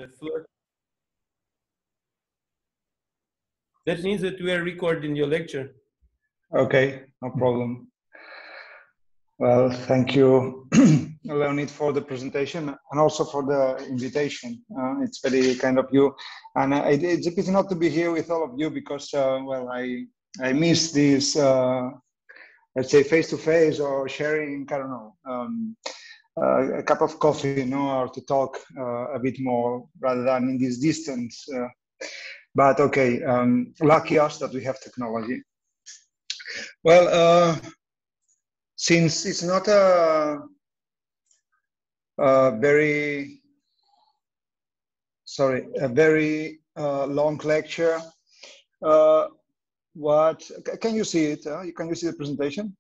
floor. That means that we are recording your lecture. Okay, no problem. Well, thank you, Leonid, for the presentation and also for the invitation. It's very kind of you. And it's a pity not to be here with all of you because, well, I miss this, let's say, face-to-face or sharing, I don't know, a cup of coffee, you know, or to talk a bit more rather than in this distance. But okay, lucky us that we have technology. Well, since it's not a very long lecture, what can you see it? Can you see the presentation?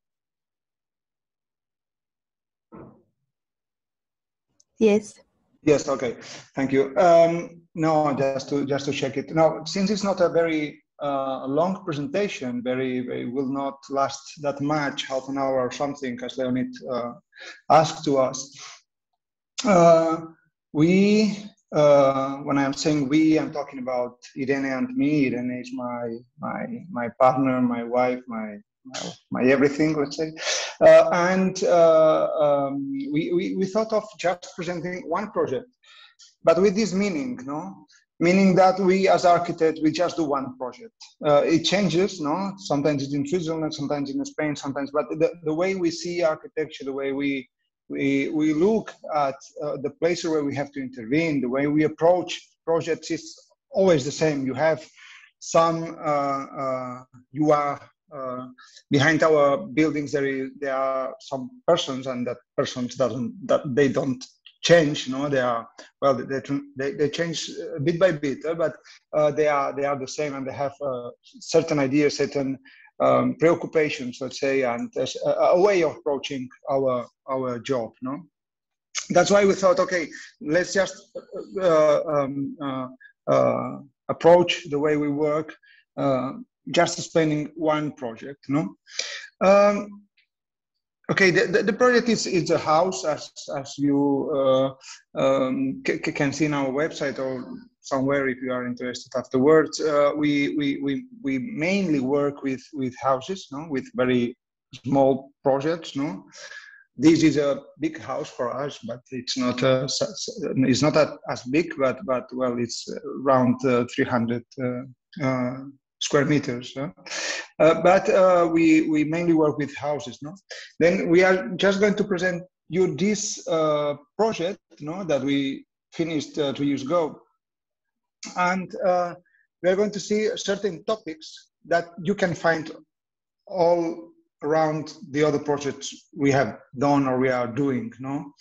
Yes. Yes. Okay. Thank you. No, just to check it. Now, since it's not a very long presentation, very will not last that much, half an hour or something, as Leonid asked to us. When I'm saying we, I'm talking about Irene and me. Irene is my partner, my wife, my everything, let's say. We thought of just presenting one project, but with this meaning, no? Meaning that we as architects, we just do one project. It changes, no? Sometimes it's in Switzerland, sometimes in Spain, sometimes, but the way we see architecture, the way we look at the places where we have to intervene, the way we approach projects is always the same. You have some, you are behind our buildings, there are some persons, and that persons they don't change, no? They are, well, they change bit by bit, but they are the same, and they have certain ideas, certain preoccupations, let's say, and a way of approaching our job, no? That's why we thought, okay, let's just approach the way we work, just explaining one project, no? Okay, the project is a house, as you can see on our website or somewhere if you are interested afterwards. We mainly work with houses, no, with very small projects, no. This is a big house for us, but it's not as big, but well, it's around 300 square meters. But we mainly work with houses, no? Then we are just going to present you this project, no, that we finished 2 years ago. And we are going to see certain topics that you can find all around the other projects we have done or we are doing, no?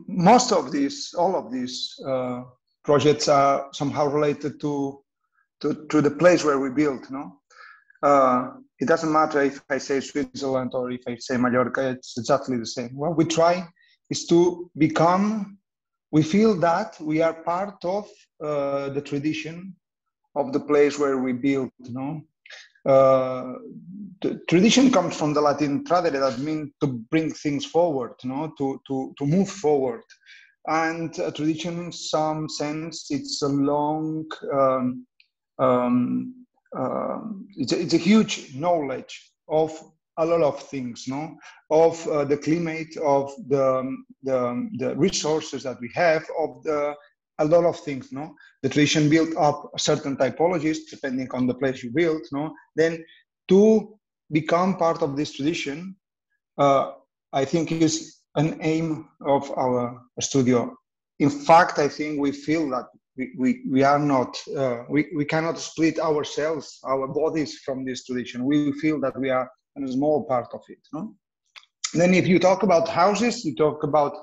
Most of these, all of these projects are somehow related to the place where we build, no? It doesn't matter if I say Switzerland or if I say Mallorca, it's exactly the same. What we try is to become, we feel that we are part of the tradition of the place where we build, no? The tradition comes from the Latin tradere, that means to bring things forward, no? To move forward. And tradition, in some sense, it's a long, it's a huge knowledge of a lot of things, no? Of the climate, of the resources that we have, of a lot of things, no? The tradition built up certain typologies depending on the place you build, no? Then to become part of this tradition, I think is an aim of our studio. In fact, I think we feel that we are not, we cannot split ourselves, our bodies from this tradition. We feel that we are a small part of it, no? Then if you talk about houses, you talk about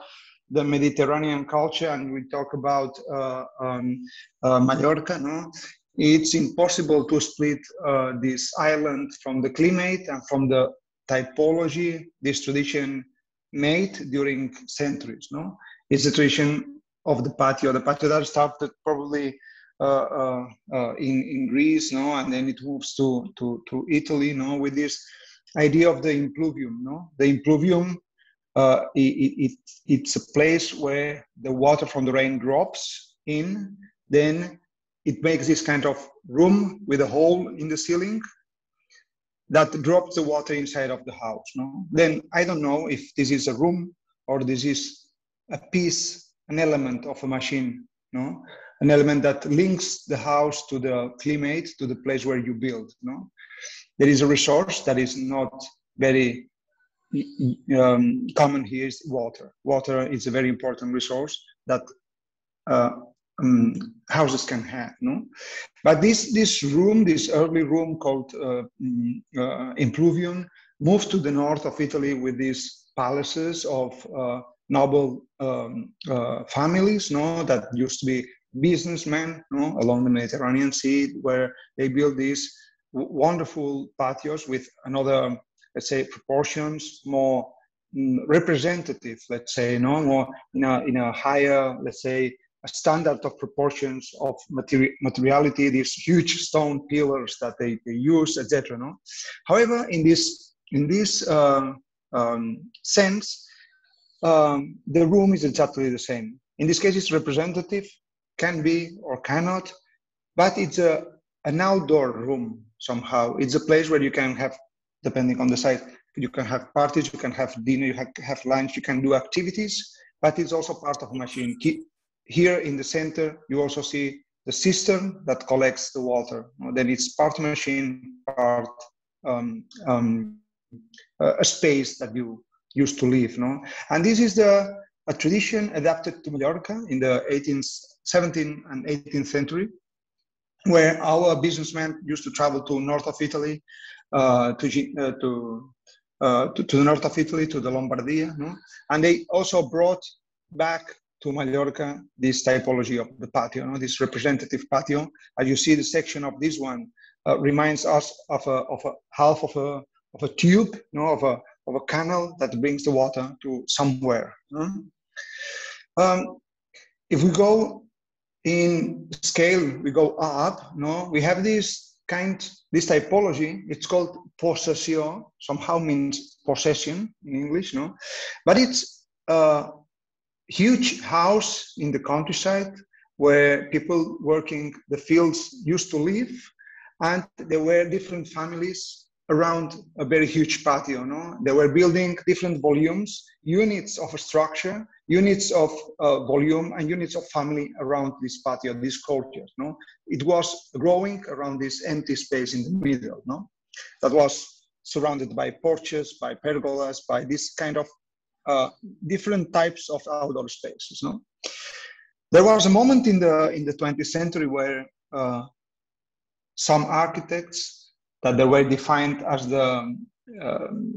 the Mediterranean culture, and we talk about Mallorca, no? It's impossible to split this island from the climate and from the typology this tradition made during centuries, no? It's the tradition of the patio that started probably in Greece, no? And then it moves to Italy, no? With this idea of the impluvium, no? The impluvium it's a place where the water from the rain drops in, then it makes this kind of room with a hole in the ceiling that drops the water inside of the house. No? Then I don't know if this is a room or this is a piece, an element of a machine, no? An element that links the house to the climate, to the place where you build. No? There is a resource that is not very common here, is water. Water is a very important resource that houses can have. No? But this room, this early room called Impluvium, moved to the north of Italy with these palaces of noble families, no, that used to be businessmen, no, along the Mediterranean Sea, where they built these wonderful patios with another, let's say, proportions, more representative, let's say, no, more in a higher, let's say, a standard of proportions of materiality, these huge stone pillars that they use, etc. No? However, in this sense, the room is exactly the same. In this case, it's representative, can be or cannot, but it's an outdoor room somehow. It's a place where you can have, depending on the site, you can have parties, you can have dinner, you have lunch, you can do activities, but it's also part of a machine. Here in the center, you also see the cistern that collects the water. Then it's part machine, part a space that you used to live. No? And this is a tradition adapted to Mallorca in the 17th and 18th century, where our businessmen used to travel to north of Italy, to the north of Italy, to the Lombardia. No? And they also brought back to Mallorca this typology of the patio, no? This representative patio. As you see, the section of this one reminds us of a half of a tube, no? of a canal that brings the water to somewhere. No? If we go in scale, we go up. No, we have this typology. It's called possession. Somehow means possession in English, no, but it's huge house in the countryside where people working the fields used to live, and there were different families around a very huge patio. No? They were building different volumes, units of a structure, units of volume, and units of family around this patio, this courtyard. No? It was growing around this empty space in the middle, no? That was surrounded by porches, by pergolas, by this kind of different types of outdoor spaces. No? There was a moment in the 20th century where some architects that they were defined as the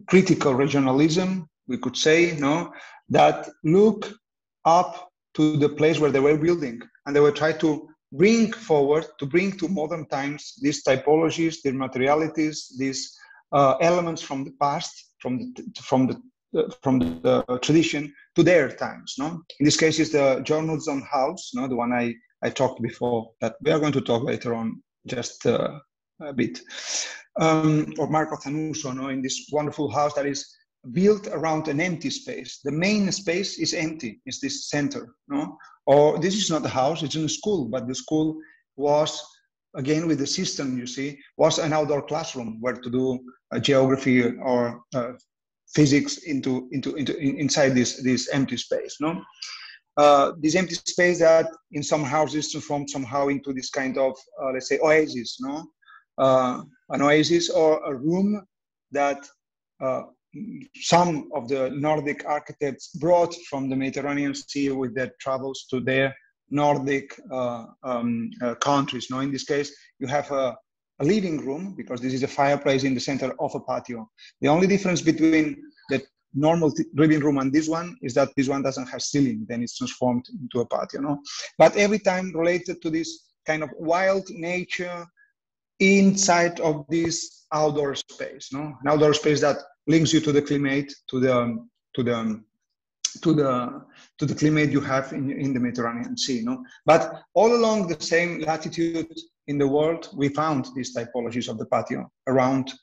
critical regionalism, we could say, no, that look up to the place where they were building, and they were trying to bring forward, to bring to modern times these typologies, their materialities, these elements from the past, from the tradition to their times. No, in this case, is the Journalson house, no, the one I talked before, that we are going to talk later on, just a bit, or Marco Zanuso, no, in this wonderful house that is built around an empty space. The main space is empty, it's this center, no? Or this is not a house, it's in a school, but the school was, again with the system, you see, was an outdoor classroom where to do geography or physics inside this empty space, no? This empty space that in some houses transformed somehow into this kind of, let's say, oasis, no? An oasis or a room that some of the Nordic architects brought from the Mediterranean Sea with their travels to their Nordic countries. No? In this case, you have a living room, because this is a fireplace in the center of a patio. The only difference between the normal living room and this one is that this one doesn't have ceiling, then it's transformed into a patio. No? But every time related to this kind of wild nature inside of this outdoor space, no? An outdoor space that links you to the climate, to the climate you have in the Mediterranean Sea, no? But all along the same latitude in the world, we found these typologies of the patio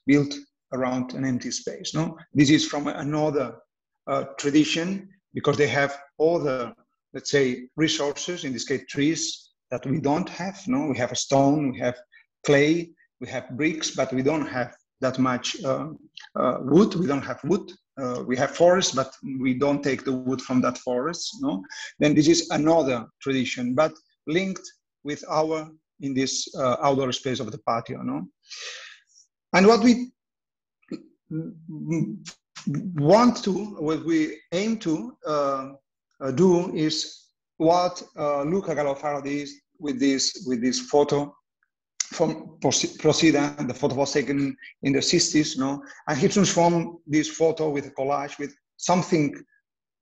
built around an empty space, no? This is from another tradition because they have other, let's say, resources, in this case, trees that we don't have. No, we have a stone, we have clay, we have bricks, but we don't have that much wood. We don't have wood. We have forests, but we don't take the wood from that forest. No, then this is another tradition, but linked with our in this outdoor space of the patio. No, and what we what we aim to do is what Luca Gallo did with this photo from Procida. The photo was taken in the 60s, no? And he transformed this photo with a collage with something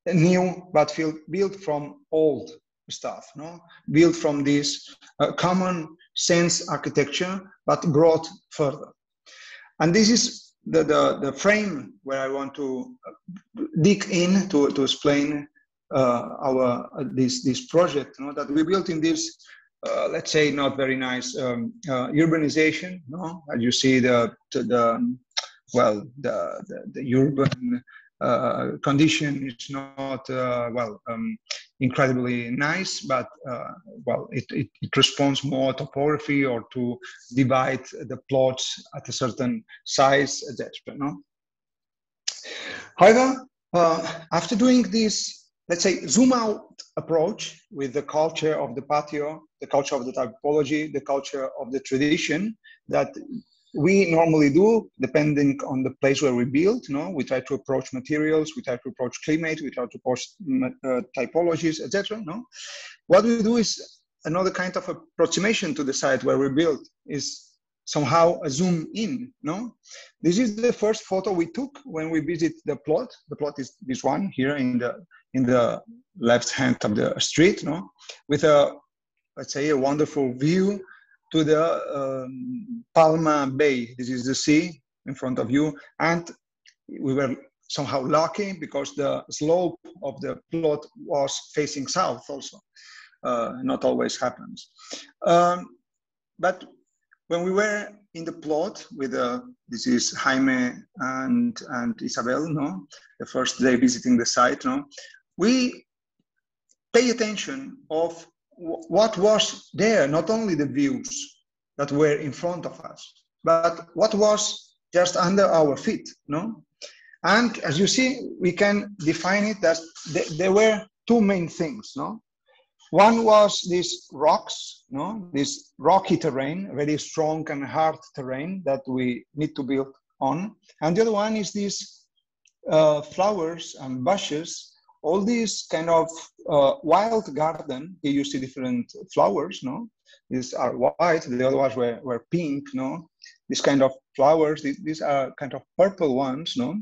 new, but built from old stuff, no? Built from this common sense architecture, but brought further. And this is the frame where I want to dig in to explain this project, you know, that we built in this let's say not very nice urbanization. No, as you see the urban condition is not incredibly nice, but it responds more to topography or to divide the plots at a certain size, etc. No? However, after doing this, let's say, zoom out approach with the culture of the patio, the culture of the typology, the culture of the tradition that we normally do, depending on the place where we build. No, we try to approach materials, we try to approach climate, we try to approach typologies, etc. No, what we do is another kind of approximation to the site where we build, is somehow a zoom in. No, this is the first photo we took when we visit the plot. The plot is this one here in the left hand of the street, no, with a, let's say, a wonderful view to the Palma Bay. This is the sea in front of you, and we were somehow lucky because the slope of the plot was facing south also. Not always happens. But when we were in the plot with this is Jaime and Isabel, no, the first day visiting the site, no, we pay attention of what was there, not only the views that were in front of us, but what was just under our feet, no? And as you see, we can define it as there were two main things, no? One was these rocks, no? This rocky terrain, very strong and hard terrain that we need to build on. And the other one is these flowers and bushes, all these kind of wild garden. Here you see different flowers, no? These are white, the other ones were pink, no? These kind of flowers, these are kind of purple ones, no?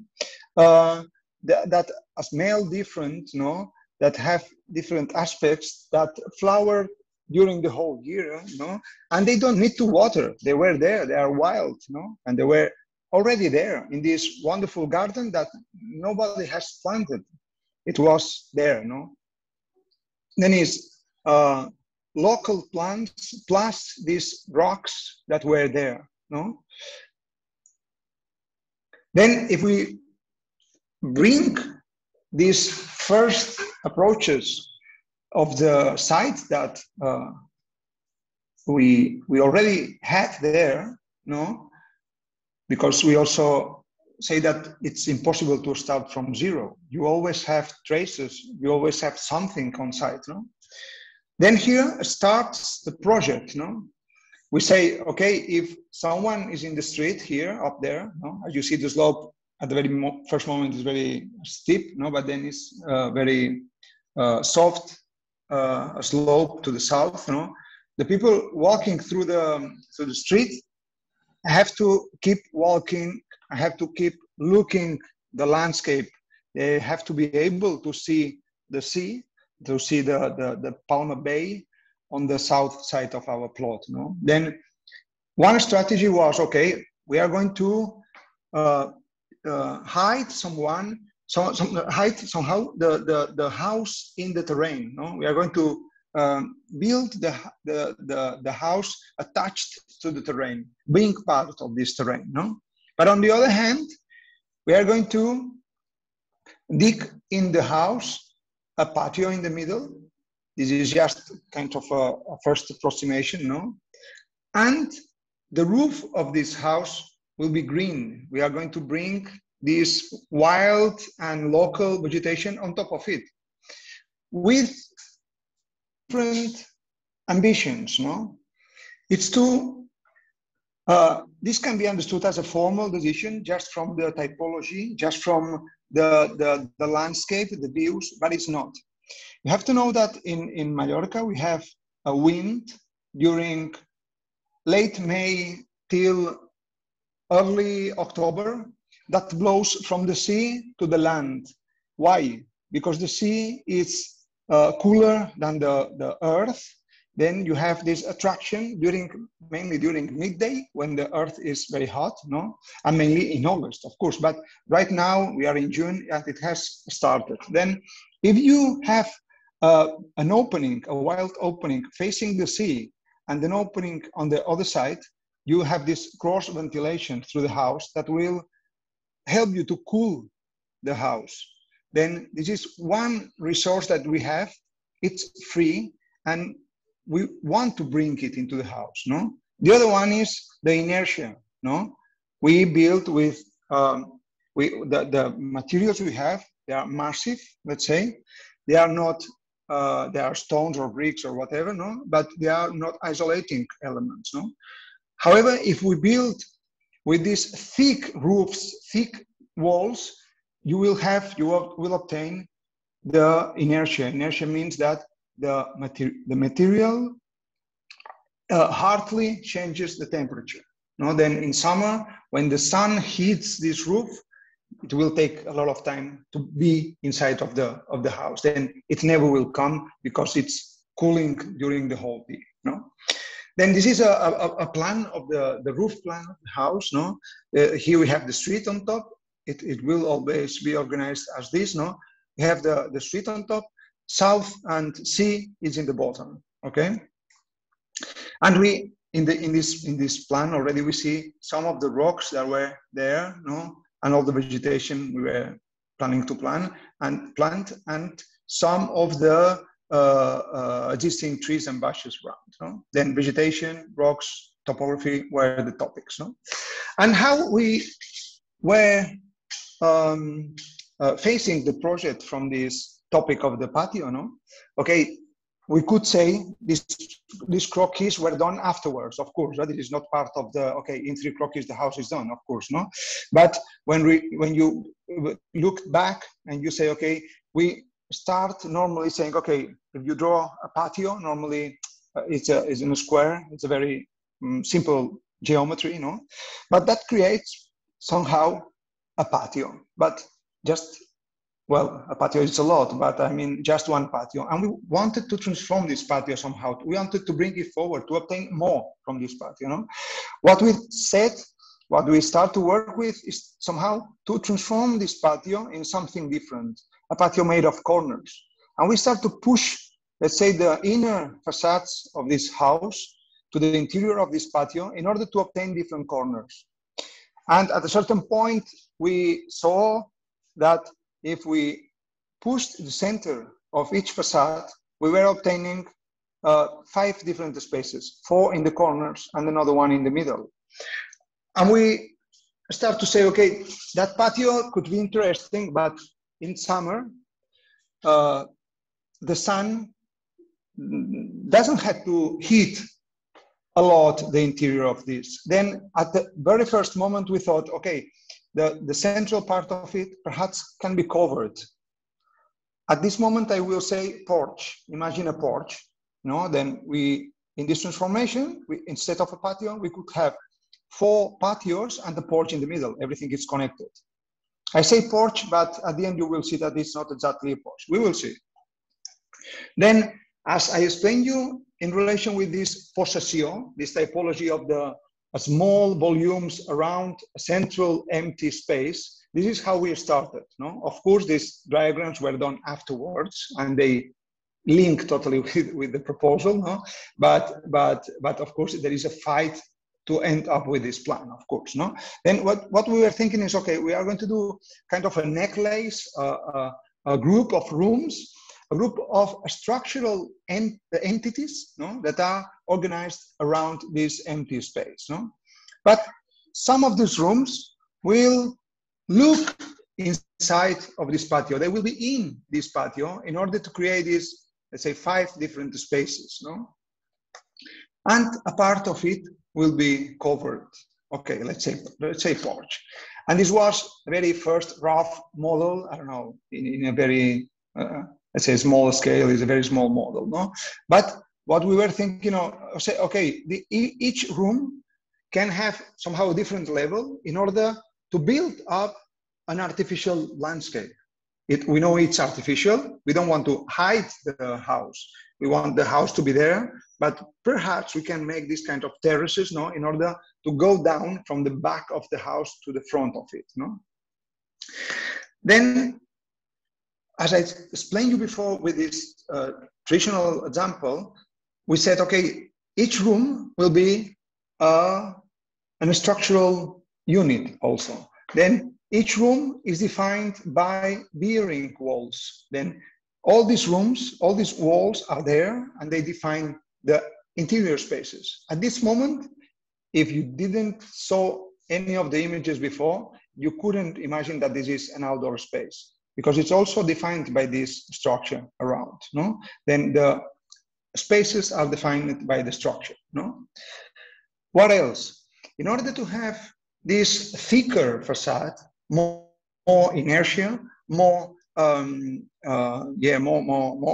That smell different, no? That have different aspects, that flower during the whole year, no? And they don't need to water. They were there, they are wild, no? And they were already there in this wonderful garden that nobody has planted. It was there, no? Then is local plants plus these rocks that were there, no? Then if we bring these first approaches of the site that we already had there, no? Because we also say that it's impossible to start from zero. You always have traces, you always have something on site, no? Then here starts the project, no? We say, okay, if someone is in the street here, up there, no? As you see, the slope at the very first moment is very steep, no? But then it's very soft slope to the south, no? The people walking through the street have to keep walking, have to keep looking the landscape. They have to be able to see the sea, to see the Palma Bay on the south side of our plot, no? Then one strategy was, okay, we are going to hide hide somehow the house in the terrain, no? We are going to build the house attached to the terrain, being part of this terrain, no? But on the other hand, we are going to dig in the house a patio in the middle. This is just kind of a first approximation, no? And the roof of this house will be green. We are going to bring this wild and local vegetation on top of it with different ambitions, no? It's to, this can be understood as a formal decision just from the typology, just from the landscape, the views, but it's not. You have to know that in Mallorca, we have a wind during late May till early October that blows from the sea to the land. Why? Because the sea is cooler than the earth. Then you have this attraction mainly during midday when the earth is very hot, no? And mainly in August, of course. But right now we are in June and it has started. Then if you have an opening, a wild opening facing the sea and an opening on the other side, you have this cross ventilation through the house that will help you to cool the house. Then this is one resource that we have. It's free and we want to bring it into the house, no? The other one is the inertia, no? We build with, the materials we have, they are massive, let's say. They are not, they are stones or bricks or whatever, no? But they are not isolating elements, no? However, if we build with these thick roofs, thick walls, you will obtain the inertia. Inertia means that the material hardly changes the temperature. No, then in summer, when the sun heats this roof, it will take a lot of time to be inside of the house. Then it never will come because it's cooling during the whole day. No. Then this is a plan of the roof plan of the house. No, here we have the street on top. It will always be organized as this. No, we have the street on top. South and sea is in the bottom. Okay, and we in this plan already we see some of the rocks that were there. No, and all the vegetation we were planning to plant and some of the existing trees and bushes around. No? Then vegetation, rocks, topography were the topics. No? And how we were facing the project from this topic of the patio. No? Okay, we could say these croquis were done afterwards, of course. Right? It is not part of the, okay, in 3 croquis the house is done, of course, no? But when you look back and you say, okay, we start normally saying, okay, if you draw a patio, normally it's in a square, it's a very simple geometry, you know? But that creates somehow a patio, but just, well, a patio is a lot, but I mean, just one patio. And we wanted to transform this patio somehow. We wanted to bring it forward, to obtain more from this patio, you know? What we said, what we start to work with is somehow to transform this patio in something different, a patio made of corners. And we start to push, let's say, the inner facades of this house to the interior of this patio in order to obtain different corners. And at a certain point, we saw that if we pushed the center of each facade, we were obtaining 5 different spaces, 4 in the corners and another one in the middle. And we start to say, okay, that patio could be interesting, but in summer, the sun doesn't have to heat a lot the interior of this. Then at the very first moment, we thought, okay, the central part of it perhaps can be covered. At this moment, I will say porch. Imagine a porch. No, then in this transformation, instead of a patio, we could have 4 patios and the porch in the middle. Everything is connected. I say porch, but at the end you will see that it's not exactly a porch. We will see. Then, as I explained you, in relation with this possession, this typology of the small volumes around a central empty space, this is how we started. No? Of course, these diagrams were done afterwards, and they link totally with the proposal. No? But of course, there is a fight to end up with this plan, of course, no? Then what we were thinking is, okay, we are going to do kind of a necklace, a group of rooms, a group of structural entities, no, that are organized around this empty space, no? But some of these rooms will look inside of this patio. They will be in this patio in order to create this, let's say, 5 different spaces, no? And a part of it will be covered. Okay, let's say porch. And this was a very first rough model. I don't know, in a very let's say small scale, is a very small model, no? But what we were thinking of, say, okay, each room can have somehow a different level in order to build up an artificial landscape. We know it's artificial. We don't want to hide the house. We want the house to be there, but perhaps we can make this kind of terraces, no, in order to go down from the back of the house to the front of it, no? Then, as I explained you before with this traditional example, we said, okay, each room will be an structural unit also. Then each room is defined by bearing walls. Then all these rooms, all these walls are there, and they define the interior spaces. At this moment, if you didn't saw any of the images before, you couldn't imagine that this is an outdoor space, because it's also defined by this structure around, no? Then the spaces are defined by the structure, no? What else? In order to have this thicker facade, more inertia, more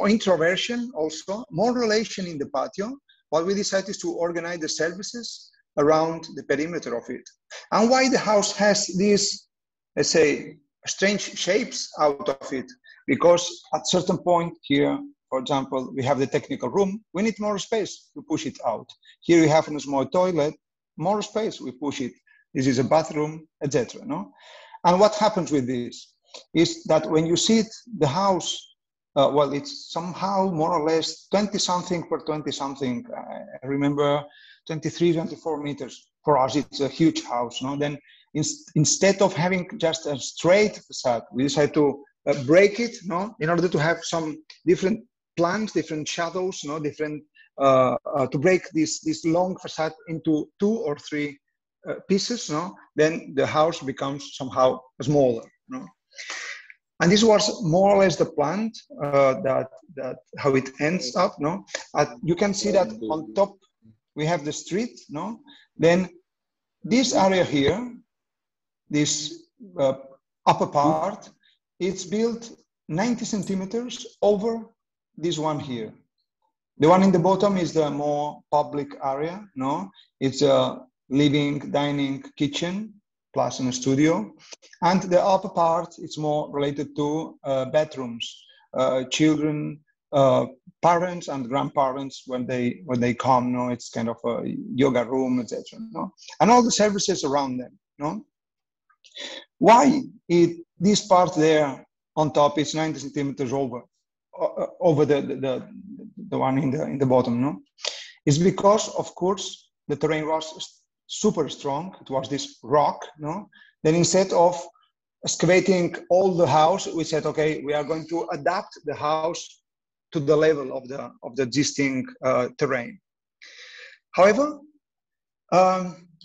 introversion also, more relation in the patio, what we decided is to organize the services around the perimeter of it. And why the house has these, let's say, strange shapes out of it? Because at certain point here, for example, we have the technical room, we need more space, we push it out. Here we have a small toilet, more space, we push it. This is a bathroom, etc. No? And what happens with this is that when you see the house, well, it's somehow more or less 20-something per 20-something. I remember 23, 24 meters. For us, it's a huge house. No? Then instead of having just a straight facade, we decided to break it, no, in order to have some different plans, different shadows, no, different to break this long facade into 2 or 3 pieces, no. Then the house becomes somehow smaller, no. And this was more or less the plan that how it ends up, no. You can see that on top we have the street, no. Then this area here, this upper part, it's built 90 centimeters over this one here. The one in the bottom is the more public area, no? It's a living, dining, kitchen, plus a studio. And the upper part, it's more related to bedrooms, children, parents and grandparents when they come, no? It's kind of a yoga room, etc. No? And all the services around them, no? Why this part there on top is 90 centimeters over the one in the bottom, no? It's because, of course, the terrain was super strong. It was this rock, no? Then instead of excavating all the house, we said, okay, we are going to adapt the house to the level of the existing terrain. However,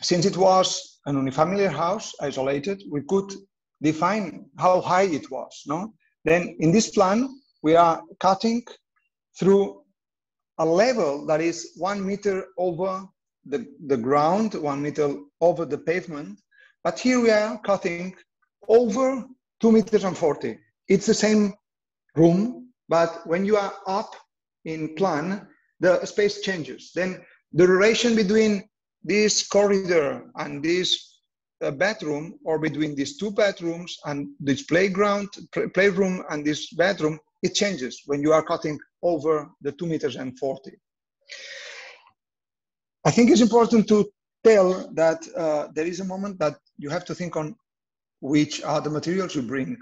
since it was an unifamiliar house, isolated, we could define how high it was, no? Then in this plan, we are cutting through a level that is 1 meter over the ground, 1 meter over the pavement. But here we are cutting over 2 meters and 40. It's the same room, but when you are up in plan, the space changes. Then the relation between this corridor and this bedroom, or between these 2 bedrooms and this playroom and this bedroom, it changes when you are cutting over the 2 meters and 40. I think it's important to tell that there is a moment that you have to think on which are the materials you bring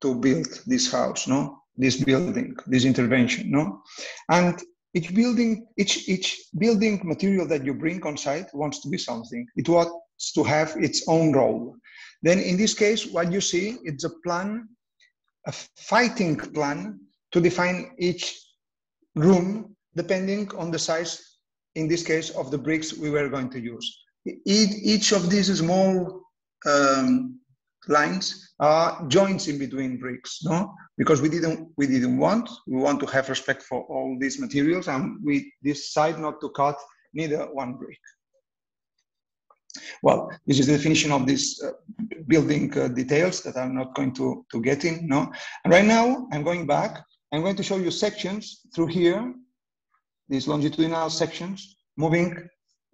to build this house, no? This building, this intervention, no? And each building material that you bring on site wants to be something. It wants to have its own role. Then in this case, what you see, it's a plan, a fighting plan to define each room depending on the size, in this case, of the bricks we were going to use. Each of these small lines are joints in between bricks, no? Because we want to have respect for all these materials, and we decide not to cut neither one brick. Well, this is the definition of these building details that I'm not going to get in, no? And right now, I'm going back. I'm going to show you sections through here, these longitudinal sections, moving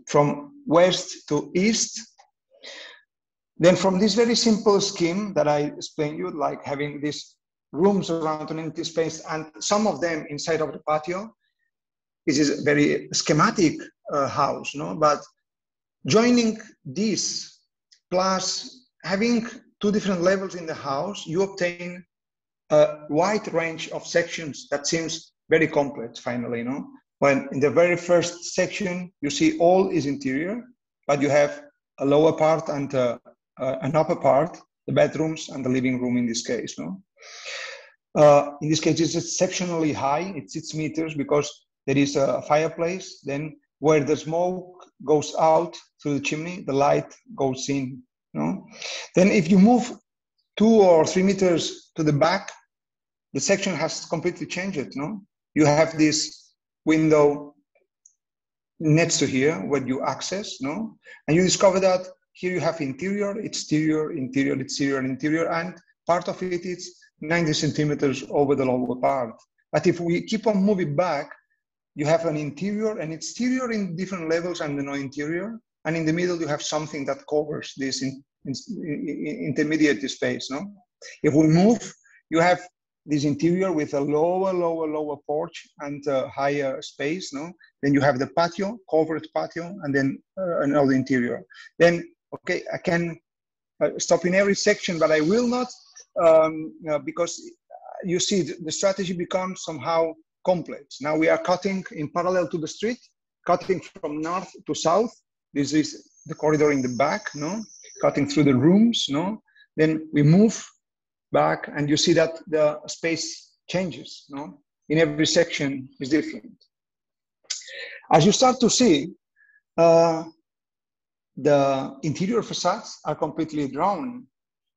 from west to east. Then from this very simple scheme that I explained you, like having these rooms around an empty space and some of them inside of the patio, this is a very schematic house, no? But joining this plus having two different levels in the house, you obtain a wide range of sections that seems very complex finally, no? When in the very first section, you see all is interior, but you have a lower part and an upper part, the bedrooms and the living room in this case, no? In this case, it's exceptionally high, it's 6 meters because there is a fireplace, then where the smoke goes out through the chimney, the light goes in, no? Then if you move 2 or 3 meters to the back, the section has completely changed, no? You have this window next to here where you access, no? And you discover that here you have interior, exterior, interior, exterior, interior, and part of it is 90 centimeters over the lower part. But if we keep on moving back, you have an interior and exterior in different levels and no interior. And in the middle, you have something that covers this intermediate space, no? If we move, you have this interior with a lower porch and a higher space, no? Then you have the patio, covered patio, and then another interior. Then, okay, I can stop in every section, but I will not, because you see the strategy becomes somehow complex. Now we are cutting in parallel to the street, cutting from north to south. This is the corridor in the back, no? Cutting through the rooms, no? Then we move back and you see that the space changes, no? In every section is different. As you start to see, the interior facades are completely drawn.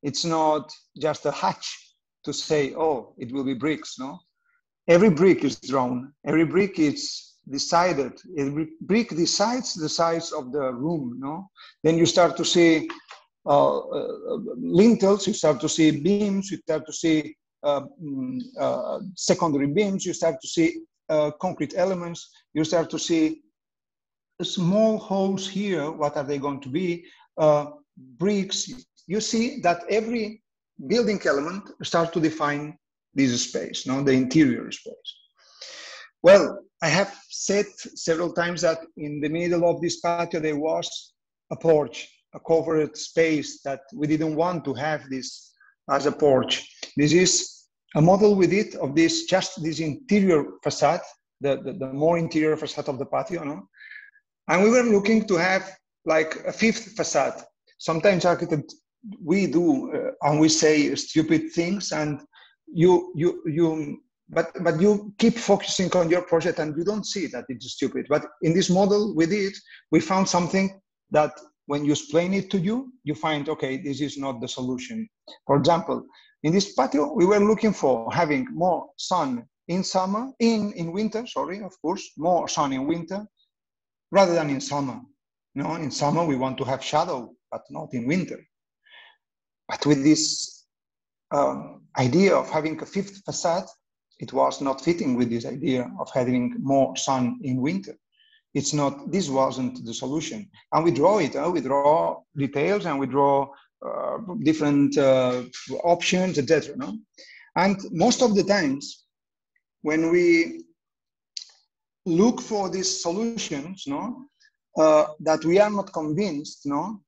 It's not just a hatch to say, oh, it will be bricks, no? Every brick is drawn. Every brick is decided. Every brick decides the size of the room, no? Then you start to see lintels, you start to see beams, you start to see secondary beams, you start to see concrete elements, you start to see small holes here. What are they going to be? Bricks. You see that every building element starts to define this space, no? The interior space. Well, I have said several times that in the middle of this patio there was a porch, a covered space that we didn't want to have this as a porch. This is a model we did of this, just this interior facade, the more interior facade of the patio, no? And we were looking to have like a fifth facade. Sometimes architects, we do, and we say stupid things, and but you keep focusing on your project and you don't see that it's stupid. But in this model we found something that when you explain it to you, you find, okay, this is not the solution. For example, in this patio, we were looking for having more sun in summer, in winter, sorry, of course, more sun in winter rather than in summer. No, in summer we want to have shadow, but not in winter. But with this idea of having a fifth facade, it was not fitting with this idea of having more sun in winter. It's not, this wasn't the solution. And we draw it, we draw details and we draw different options, etc. No? And most of the times, when we look for these solutions, no, that we are not convinced, no,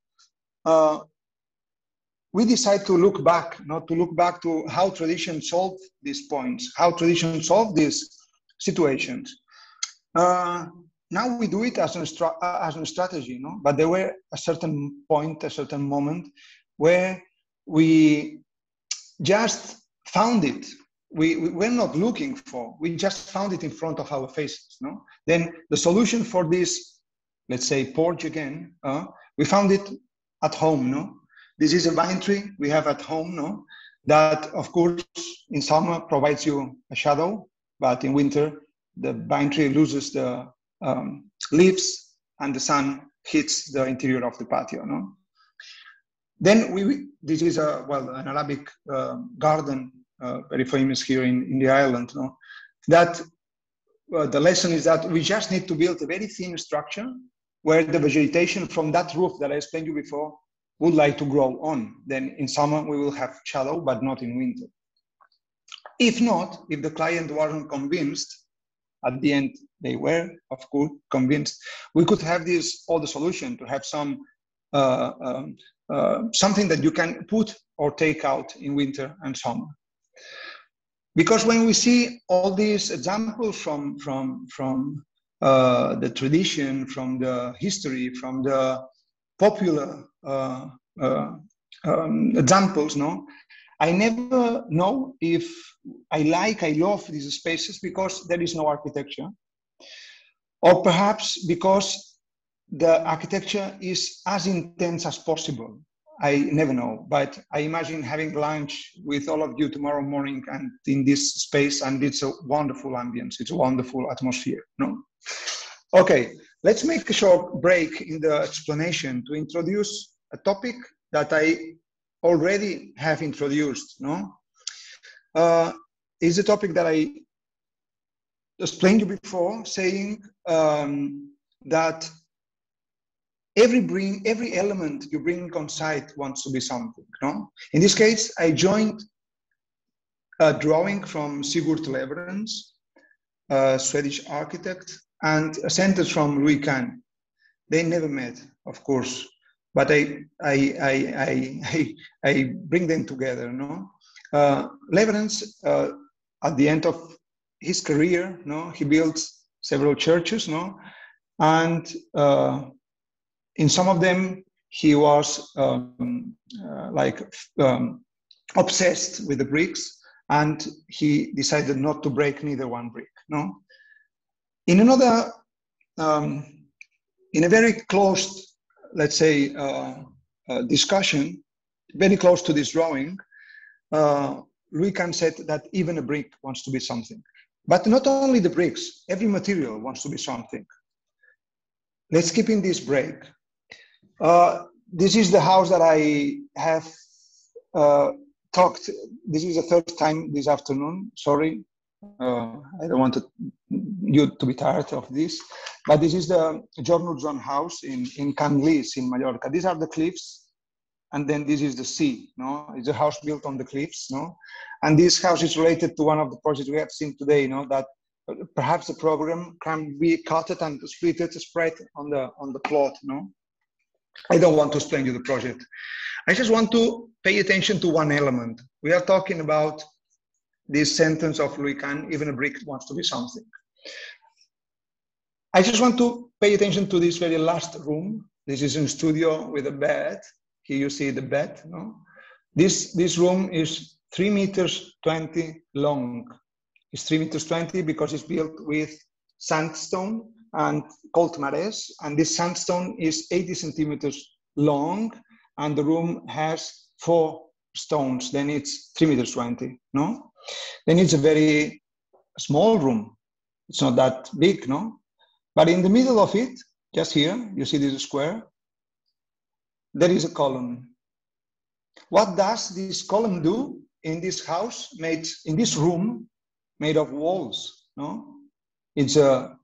we decide to look back, not to look back to how tradition solved these points, how tradition solved these situations. Now we do it as an strategy, no? But there were a certain point, a certain moment where we just found it. We were not looking for, we just found it in front of our faces, no? Then the solution for this, let's say, porch again, we found it at home, no? This is a vine tree we have at home, no? That, of course, in summer provides you a shadow, but in winter, the vine tree loses the leaves and the sun hits the interior of the patio, no? Then this is an Arabic garden, very famous here in the island, no? That the lesson is that we just need to build a very thin structure where the vegetation from that roof that I explained you before would like to grow on. Then in summer we will have shadow, but not in winter. If not, if the client wasn't convinced, at the end they were, of course, convinced, we could have this other solution to have some something that you can put or take out in winter and summer. Because when we see all these examples from the tradition, from the history, from the popular examples, no, I never know if I love these spaces because there is no architecture, or perhaps because the architecture is as intense as possible. I never know, but I imagine having lunch with all of you tomorrow morning and in this space, and it's a wonderful ambience, it's a wonderful atmosphere, no? Okay, let's make a short break in the explanation to introduce a topic that I already have introduced, no? Is a topic that I explained you before, saying that every element you bring on site wants to be something, no? In this case, I joined a drawing from Sigurd Leverens, a Swedish architect, and a sentence from Louis Kahn. They never met, of course, but I bring them together, no? Leverens, at the end of his career, no, he built several churches, no, and in some of them he was obsessed with the bricks, and he decided not to break neither one brick, no. In another, in a very closed, let's say, discussion, very close to this drawing, Louis Kahn said that even a brick wants to be something. But not only the bricks, every material wants to be something. Let's keep in this break. This is the house that I have talked. This is the third time this afternoon. Sorry, I don't want you to be tired of this. But this is the Jornuzon house in Canlis in Mallorca. These are the cliffs, and then this is the sea. No, it's a house built on the cliffs. No, and this house is related to one of the projects we have seen today. No, that perhaps the program can be cut and spread on the plot. No. I don't want to explain you the project. I just want to pay attention to one element. We are talking about this sentence of Louis Kahn, even a brick wants to be something. I just want to pay attention to this very last room. This is a studio with a bed. Here you see the bed. No? This room is 3.20 meters long. It's 3.20 meters because it's built with sandstone and cold marés, and this sandstone is 80 centimeters long, and the room has 4 stones. Then it's 3.20 meters, no? Then it's a very small room. It's not that big, no? But in the middle of it, just here, you see this square, there is a column. What does this column do in this house, in this room, made of walls, no? It's a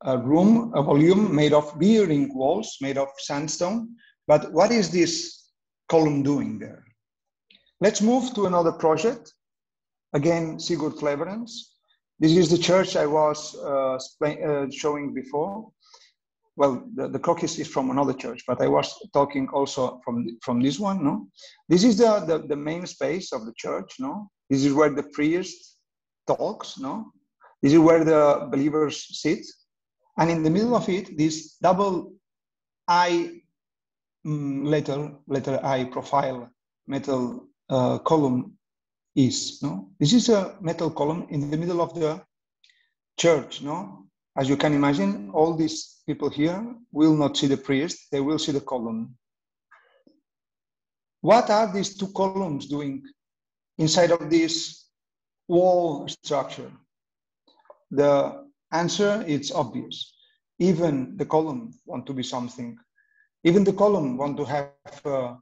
volume made of bearing walls, made of sandstone. But what is this column doing there? Let's move to another project. Again, Sigurd Leverens. This is the church I was showing before. Well, the crocus is from another church, but I was talking also from this one, no? This is the main space of the church, no? This is where the priest talks, no? This is where the believers sit. And in the middle of it, this double I letter I profile metal column is. No, this is a metal column in the middle of the church. No, as you can imagine, all these people here will not see the priest; they will see the column. What are these two columns doing inside of this wall structure? The answer is obvious. Even the column want to be something. Even the column want to have a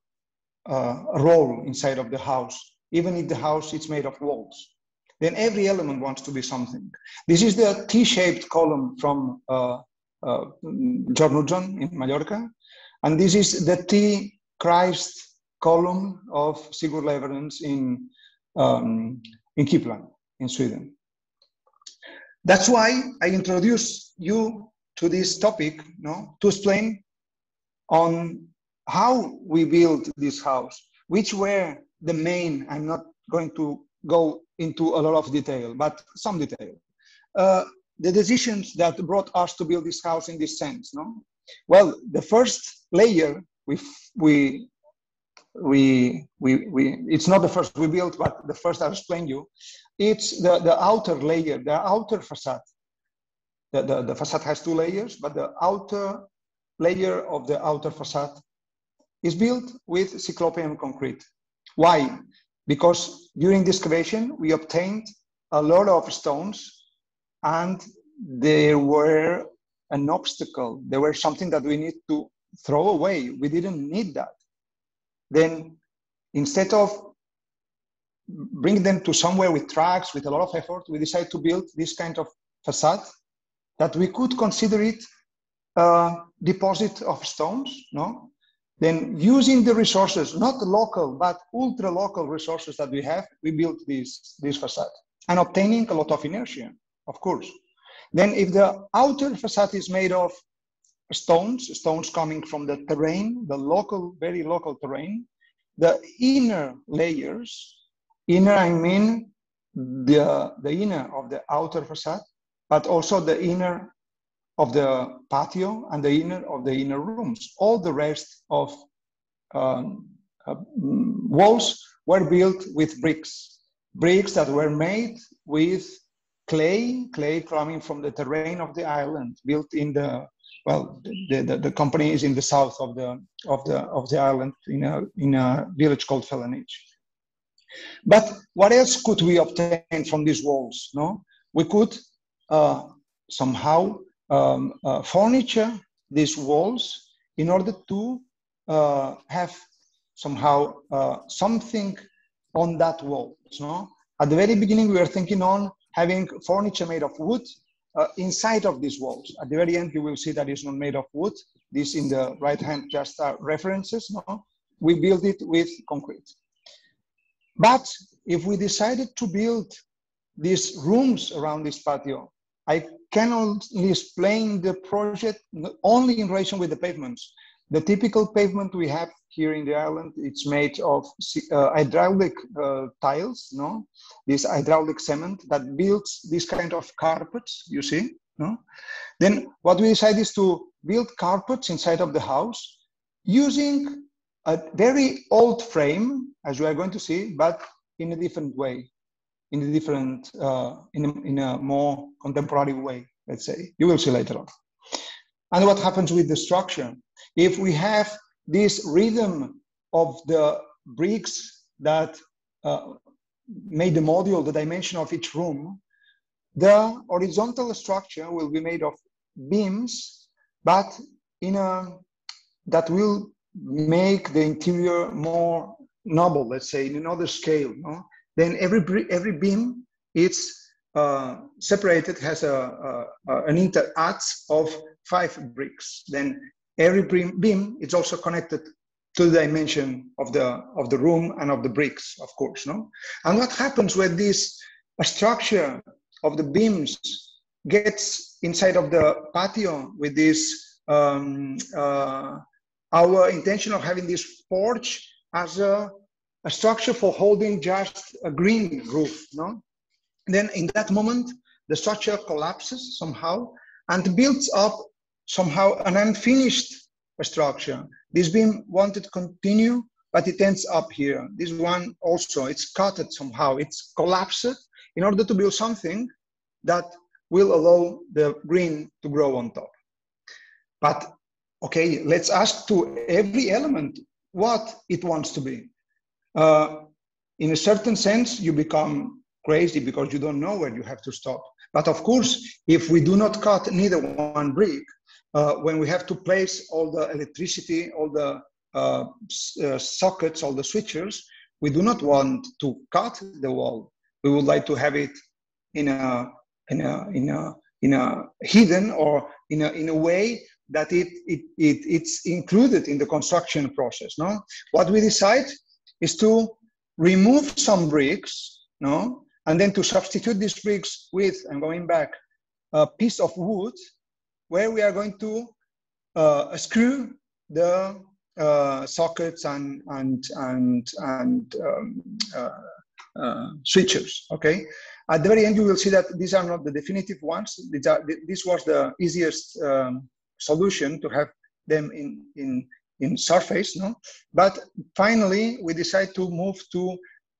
role inside of the house. Even if the house is made of walls, then every element wants to be something. This is the T-shaped column from Jornudjon in Mallorca, and this is the T Christ column of Sigurd Leverens in Kipland in Sweden. That's why I introduced you to this topic, no, to explain on how we built this house, which were the main, I'm not going to go into a lot of detail, but some detail. The decisions that brought us to build this house in this sense, no? Well, the first layer, it's not the first we built, but the first I'll explain you. It's the outer layer, the outer facade. The facade has two layers, but the outer layer of the outer facade is built with cyclopean concrete. Why? Because during the excavation, we obtained a lot of stones and they were an obstacle. They were something that we need to throw away. We didn't need that. Then instead of bringing them to somewhere with tracks, with a lot of effort, we decided to build this kind of facade that we could consider it a deposit of stones, no? Then using the resources, not local, but ultra-local resources that we have, we built this facade and obtaining a lot of inertia, of course. Then if the outer facade is made of stones coming from the terrain, the local, very local terrain, the inner layers, inner I mean the inner of the outer facade, but also the inner of the patio and the inner of the inner rooms. All the rest of walls were built with bricks that were made with clay coming from the terrain of the island, built in the, well, the company is in the south of the island in a village called Felanich. But what else could we obtain from these walls? No, we could somehow furniture these walls in order to have somehow something on that wall. No? At the very beginning, we were thinking on having furniture made of wood inside of these walls. At the very end, you will see that it's not made of wood. This in the right hand just are references. No? We built it with concrete. But if we decided to build these rooms around this patio, I can only explain the project only in relation with the pavements. The typical pavement we have here in the island, it's made of hydraulic tiles, no? This hydraulic cement that builds this kind of carpets, you see, no? Then what we decided is to build carpets inside of the house using a very old frame, as we are going to see, but in a different way, in a different, in a more contemporary way, let's say. You will see later on. And what happens with the structure? If we have this rhythm of the bricks that made the module, the dimension of each room, the horizontal structure will be made of beams, but in a, that will make the interior more noble, let's say, in another scale. No? Then every beam, it's separated, has an inter-arch of 5 bricks. Then every beam is also connected to the dimension of the room and of the bricks, of course. No? And what happens when this structure of the beams gets inside of the patio with this, our intention of having this porch as a structure for holding just a green roof, no? Then in that moment, the structure collapses somehow, and builds up somehow an unfinished structure. This beam wanted to continue, but it ends up here. This one also, it's cutted somehow, it's collapsed in order to build something that will allow the green to grow on top. But okay, let's ask to every element what it wants to be. In a certain sense, you become crazy because you don't know where you have to stop. But of course, if we do not cut neither one brick, when we have to place all the electricity, all the sockets, all the switches, we do not want to cut the wall. We would like to have it in a hidden or in a way that it's included in the construction process. No, what we decide is to remove some bricks, no, and then to substitute these bricks with, I'm going back, a piece of wood where we are going to screw the sockets and switches. Okay. At the very end, you will see that these are not the definitive ones. This was the easiest solution to have them in surface, no? But finally, we decide to move to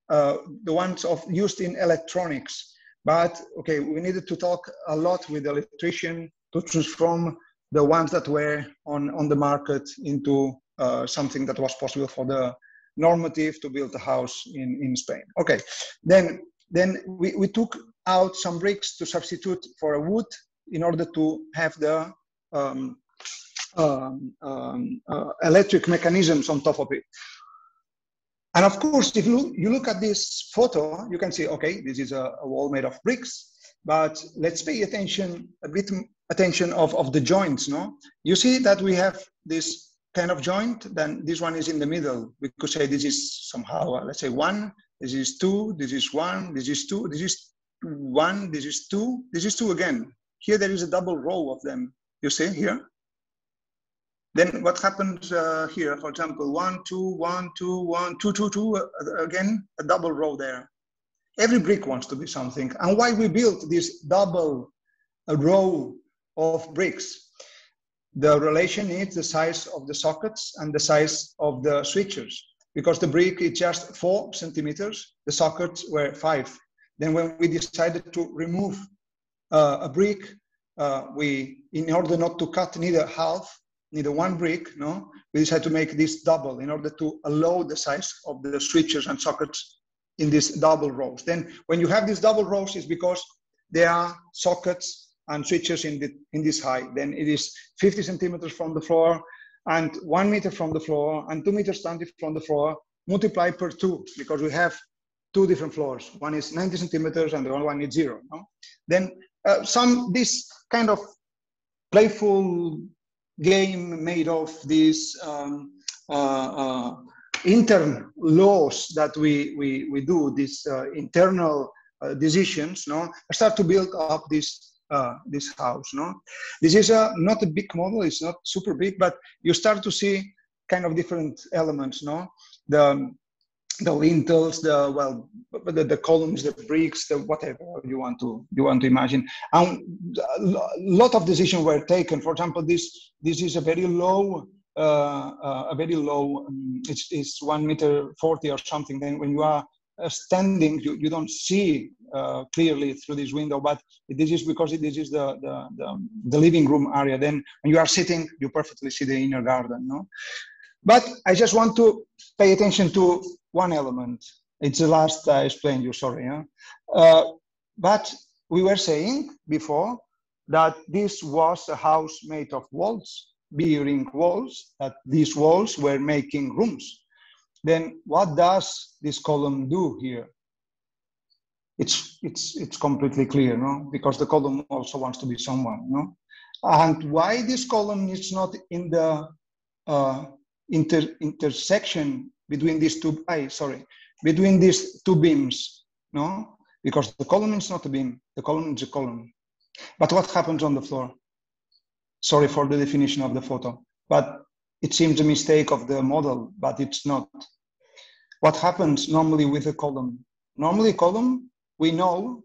the ones used in electronics. But okay, we needed to talk a lot with the electrician to transform the ones that were on the market into something that was possible for the normative to build a house in Spain. Okay, then we took out some bricks to substitute for a wood in order to have the electric mechanisms on top of it. And of course, if you look at this photo, you can see, okay, this is a wall made of bricks, but let's pay attention, a bit attention of the joints, no? You see that we have this kind of joint, then this one is in the middle. We could say this is somehow, let's say 1, this is 2, this is 1, this is 2, this is 1, this is 2, this is 2 again. Here there is a double row of them, you see here? Then what happens here, for example, 1, 2, 1, 2, 1, 2, 2, 2, again, a double row there. Every brick wants to be something. And why we built this double row of bricks? The relation is the size of the sockets and the size of the switches, because the brick is just 4 centimeters, the sockets were 5. Then when we decided to remove a brick, in order not to cut neither one brick, no, we decided to make this double in order to allow the size of the switches and sockets in these double rows. Then when you have these double rows, it's because there are sockets and switches in this height. Then it is 50 centimeters from the floor and 1 meter from the floor and 2 meters from the floor, multiplied per 2, because we have 2 different floors. One is 90 centimeters and the other one is 0. No? Then this kind of playful game made of these internal laws that we do, these internal decisions, no, start to build up this house, no. This is not a big model, it's not super big, but you start to see kind of different elements, no. The lintels, the columns, the bricks, the whatever you want to imagine. And a lot of decisions were taken. For example, this is a very low, it's 1.40 meters or something. Then when you are standing, you don't see clearly through this window, but this is because this is the living room area. Then when you are sitting, you perfectly see the inner garden, no? But I just want to pay attention to one element. It's the last I explained you, sorry. Huh? But we were saying before that this was a house made of walls, bearing walls, that these walls were making rooms. Then what does this column do here? It's completely clear, no? Because the column also wants to be someone, no? And why this column is not in the intersection between these between these two beams, no? Because the column is not a beam, the column is a column. But what happens on the floor? Sorry for the definition of the photo, but it seems a mistake of the model, but it's not. What happens normally with a column? Normally a column, we know,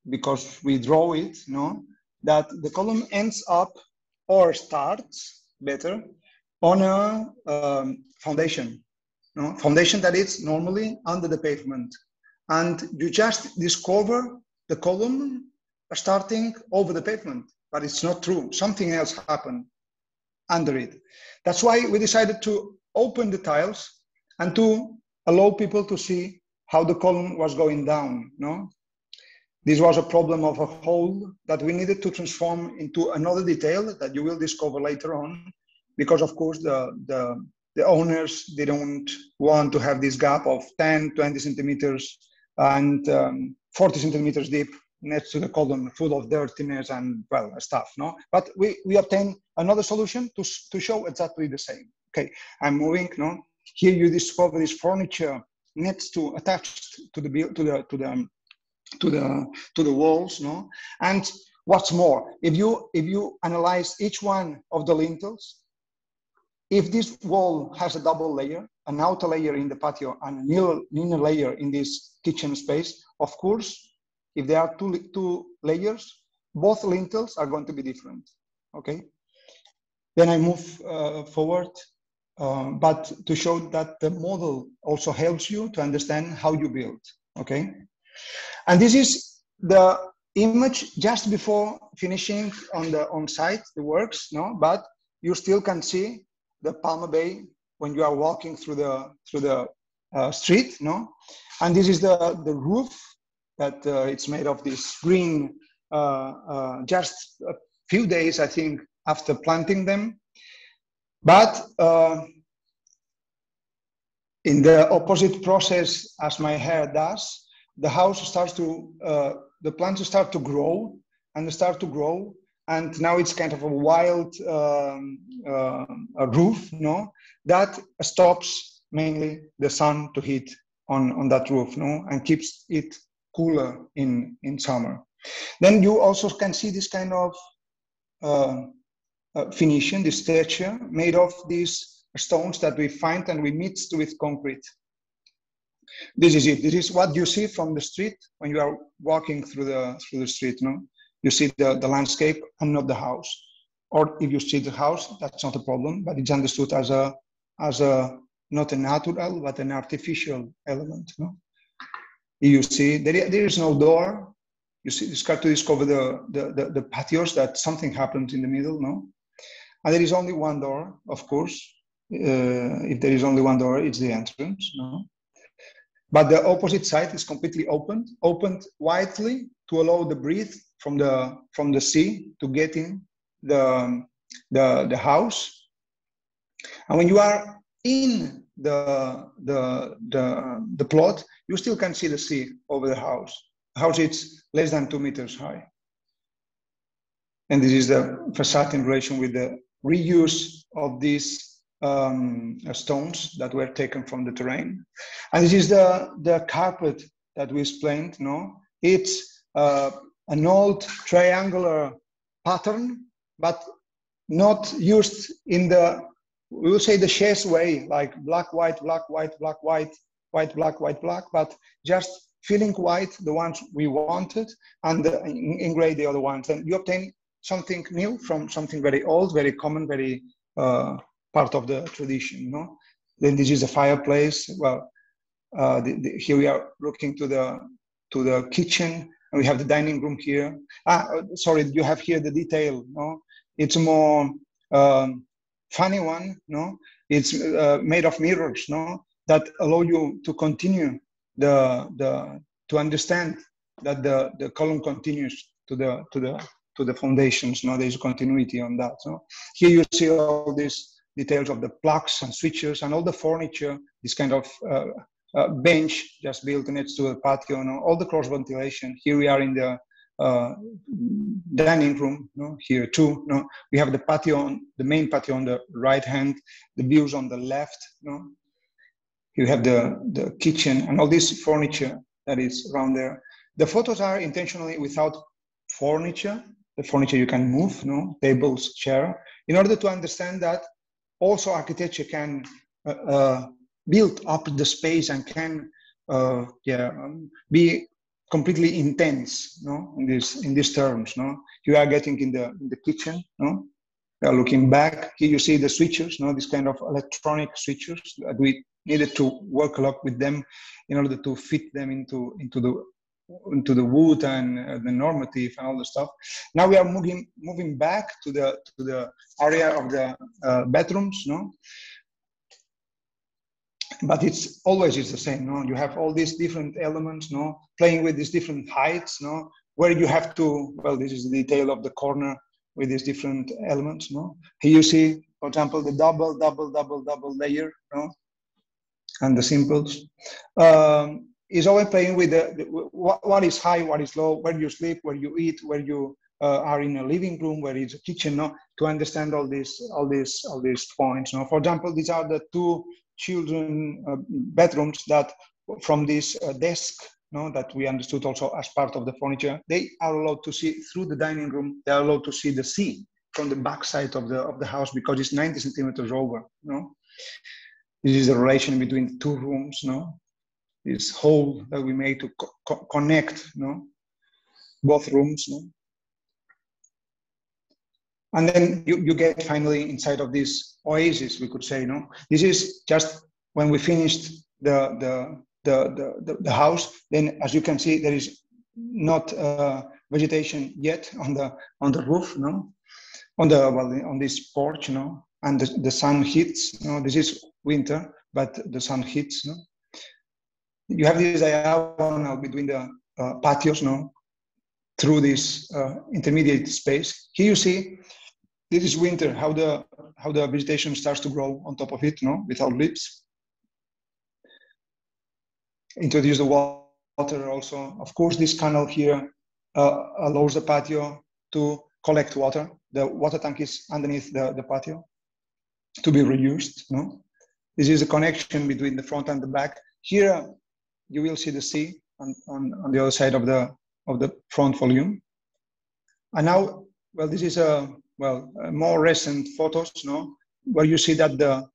because we draw it, no? that the column ends up or starts better on a foundation, no? Foundation that is normally under the pavement. And you just discover the column starting over the pavement, but it's not true. Something else happened under it. That's why we decided to open the tiles and to allow people to see how the column was going down, no? This was a problem of a hole that we needed to transform into another detail that you will discover later on, because of course the owners didn't want to have this gap of 10, 20 centimeters and 40 centimeters deep next to the column, full of dirtiness and, well, stuff, no? But we obtained another solution to show exactly the same. Okay, I'm moving, no? Here you discover this furniture attached to the walls, no? And what's more, if you analyze each one of the lintels, if this wall has a double layer, an outer layer in the patio and an inner layer in this kitchen space, of course, if there are two layers, both lintels are going to be different. Okay. Then I move forward, but to show that the model also helps you to understand how you build. Okay. And this is the image just before finishing on site, the works, no? But you still can see the Palma Bay when you are walking through the street, no? And this is the roof that it's made of this green, just a few days, I think, after planting them. But in the opposite process as my hair does, the house starts to, the plants start to grow and start to grow. And now it's kind of a wild a roof, no? That stops mainly the sun to hit on that roof, no? And keeps it cooler in summer. Then you also can see this kind of finishing, this texture made of these stones that we find and we mixed with concrete. This is it. This is what you see from the street when you are walking through the street, no? You see the landscape and not the house. Or if you see the house, that's not a problem, but it's understood as a not a natural, but an artificial element, no? You see, there is no door. You start to discover the patios, that something happens in the middle, no? And there is only one door, of course. If there is only one door, it's the entrance, no? But the opposite side is completely opened widely to allow the breeze from the sea to get in the house. And when you are in the plot, you still can see the sea over the house. The house is less than 2 meters high. And this is the facade in relation with the reuse of these stones that were taken from the terrain. And this is the carpet that we explained, no? It's an old triangular pattern, but not used in the, we will say, the chaise way, like black, white, black, white, black, white, white, black, white, black, but just filling white the ones we wanted and in gray the other ones. And you obtain something new from something very old, very common, very part of the tradition, no? Then this is a fireplace. Well, here we are looking to the kitchen, and we have the dining room here. Sorry, you have here the detail, no? It's a more funny one, no? It's made of mirrors, no? That allow you to continue to understand that the column continues to the foundations, no? There's continuity on that, no? Here you see all these details of the plugs and switches and all the furniture, this kind of bench just built next to the patio, no? All the cross ventilation. Here we are in the dining room, no? Here too, no? We have the patio, the main patio on the right hand, the views on the left, no? You have the kitchen and all this furniture that is around there. The photos are intentionally without furniture. The furniture you can move, no? Tables, chair, in order to understand that also architecture can build up the space and can be completely intense, no, in these terms, no. You are getting in the kitchen, no. You are looking back. Here you see the switches, no, this kind of electronic switches that we needed to work a lot with them in order to fit them into the wood and the normative and all the stuff. Now we are moving back to the area of the bedrooms, no. But it's always the same, no. You have all these different elements, no, playing with these different heights, no, where you have to. Well, this is the detail of the corner with these different elements, no. Here you see, for example, the double layer, no, and the simples. Is always playing with what is high, what is low, where you sleep, where you eat, where you are in a living room, where is a kitchen, no, to understand all these points, no. For example, these are the two children bedrooms that from this desk, no, that we understood also as part of the furniture. They are allowed to see through the dining room. They are allowed to see the sea from the back side of the house because it's 90 centimeters over, no. This is the relation between the two rooms, no. This hole that we made to connect, no, both rooms, no. And then you get finally inside of this oasis, we could say, no. This is just when we finished the house. Then, as you can see, there is not vegetation yet on the roof, no, on this porch, no, and the sun hits, no. This is winter, but the sun hits, no. You have this diagonal between the patios, no, through this intermediate space. Here you see, this is winter, how the vegetation starts to grow on top of it, no, without leaves. Introduce the water also. Of course, this canal here allows the patio to collect water. The water tank is underneath the patio to be reused, no. This is a connection between the front and the back. Here, you will see the sea on the other side of the front volume. And now, well, this is a more recent photos, no, where you see that the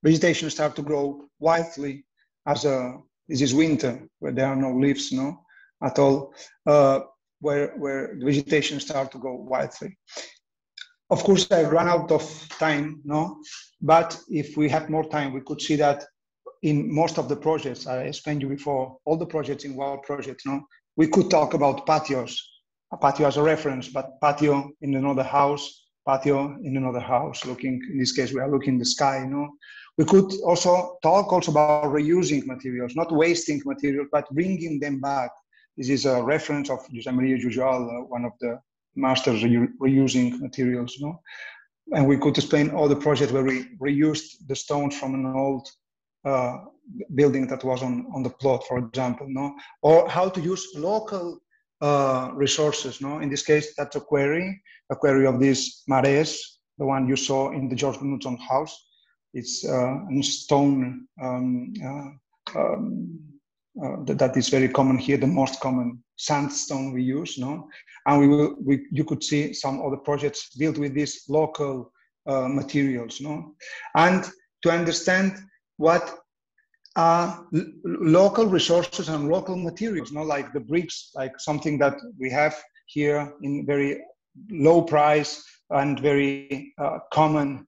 vegetation start to grow wildly as this is winter, where there are no leaves, no, at all, where the vegetation start to go wildly. Of course, I ran out of time, no, but if we had more time, we could see that in most of the projects I explained you before, all the projects in wall projects, no, we could talk about patios, a patio as a reference, but patio in another house, patio in another house. Looking, in this case, we are looking the sky, no. We could also talk about reusing materials, not wasting materials, but bringing them back. This is a reference of José Maria Jujal, one of the masters reusing materials, no. And we could explain all the projects where we reused the stones from an old building that was on the plot, for example, no, or how to use local resources, no. In this case, that's a quarry of these mares, the one you saw in the George Knudson house. It's a stone that is very common here, the most common sandstone we use, no. And you could see some other projects built with these local materials, no. And to understand what are local resources and local materials, no, like the bricks, like something that we have here in very low price and very common